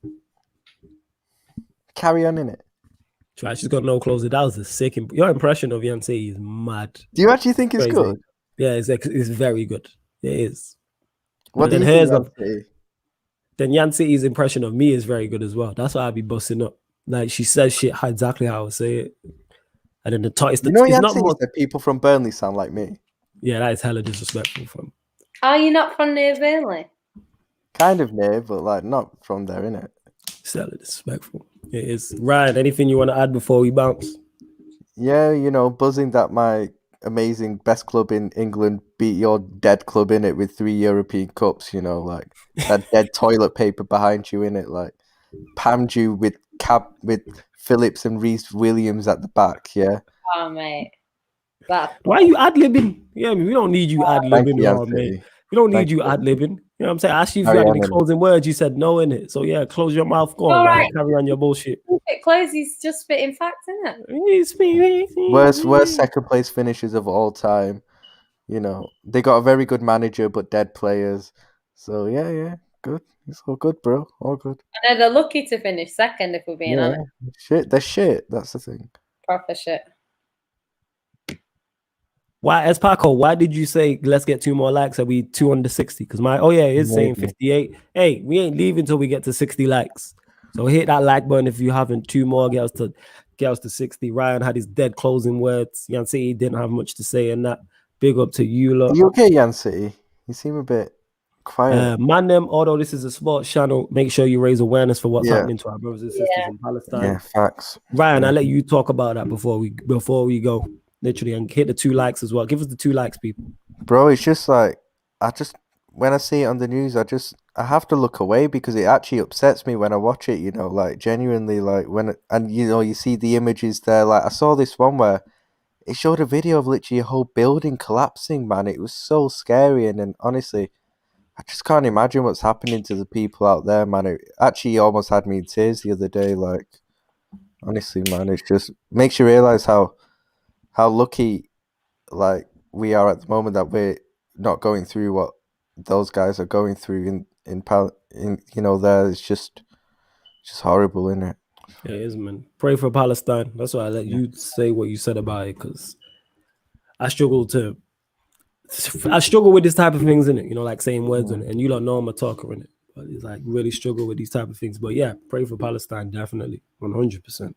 Carry on in it. Trash has got no closing. That was a sick. Your impression of Yan City is mad. Do you actually think it's Crazy. good? Yeah, it's very good. It is. What do then you think? here's then Yan City's impression of me is very good as well. That's why I'd be busting up. Like she says shit exactly how I would say it. And then the top, You know, Yan City said people from Burnley sound like me. Yeah, that is hella disrespectful from. Are you not from near Burnley? Kind of near, but like not from there, innit? It's hella disrespectful. It is. Ryan, anything you want to add before we bounce? Yeah, you know, buzzing that my amazing best club in England beat your dead club in it with 3 European Cups, you know, like that dead toilet paper behind you in it, like pammed you with Phillips and Reece Williams at the back, yeah. Oh, mate. Why are you ad-libbing? Yeah, I mean, we don't need you ad-libbing, mate. We don't need you ad-libbing. You know what I'm saying? I asked you if you had any closing words. You said no in it. So yeah, close your mouth. Go on, man. Carry on your bullshit. Close. He's just spitting facts, isn't it? Worst second place finishes of all time. You know, they got a very good manager, but dead players. So yeah, good. It's all good, bro. All good. I know they're lucky to finish second, if we're being honest. Shit, they're shit. That's the thing. Proper shit. Why, as Paco, why did you say let's get 2 more likes? Are we 260? Because it's saying 58. Hey, we ain't leaving till we get to 60 likes. So hit that like button if you haven't. 2 more, get us to 60. Ryan had his dead closing words. Yan City didn't have much to say in that. Big up to you lot. Are you okay, Yan City? You seem a bit quiet. Man, although this is a sports channel, make sure you raise awareness for what's happening to our brothers and sisters in Palestine. Yeah, facts. Ryan, I'll let you talk about that before we go. Literally, and hit the 2 likes as well. Give us the 2 likes, people. Bro, it's just like when I see it on the news, I have to look away because it actually upsets me when I watch it, you know, like genuinely, like you see the images there. Like I saw this one where it showed a video of literally a whole building collapsing, man. It was so scary, and then honestly, I just can't imagine what's happening to the people out there, man. It actually almost had me in tears the other day. Like, honestly, man, it just makes you realize how lucky, like, we are at the moment that we're not going through what those guys are going through in you know, there. It's just horrible, isn't it? It is, man. Pray for Palestine. That's why I let you say what you said about it, because I struggle with this type of things, in it. You know, like saying words on it, and you don't know I'm a talker in it, but it's like really struggle with these type of things. But yeah, pray for Palestine, definitely, 100%.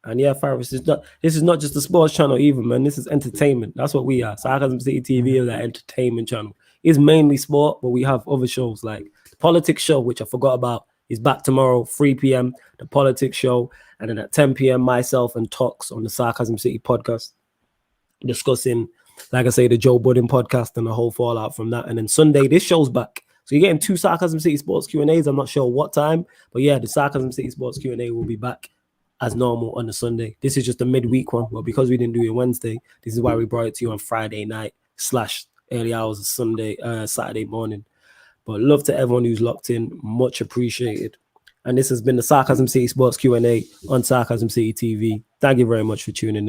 And yeah, Faris, this is not just a sports channel either, man. This is entertainment. That's what we are. Sarcasm City TV is an entertainment channel. It's mainly sport, but we have other shows like the politics show, which I forgot about, is back tomorrow, 3 p.m. The politics show, and then at 10 p.m. myself and Tox on the Sarcasm City podcast, discussing, like I say, the Joe Budden podcast and the whole fallout from that. And then Sunday, this show's back. So you're getting 2 Sarcasm City Sports Q&As. I'm not sure what time, but yeah, the Sarcasm City Sports Q&A will be back as normal on the Sunday. This is just a midweek one, but because we didn't do it Wednesday, this is why we brought it to you on Friday night / early hours of Saturday morning. But love to everyone who's locked in, much appreciated. And this has been the Sarcasm City Sports Q&A on Sarcasm City TV. Thank you very much for tuning in.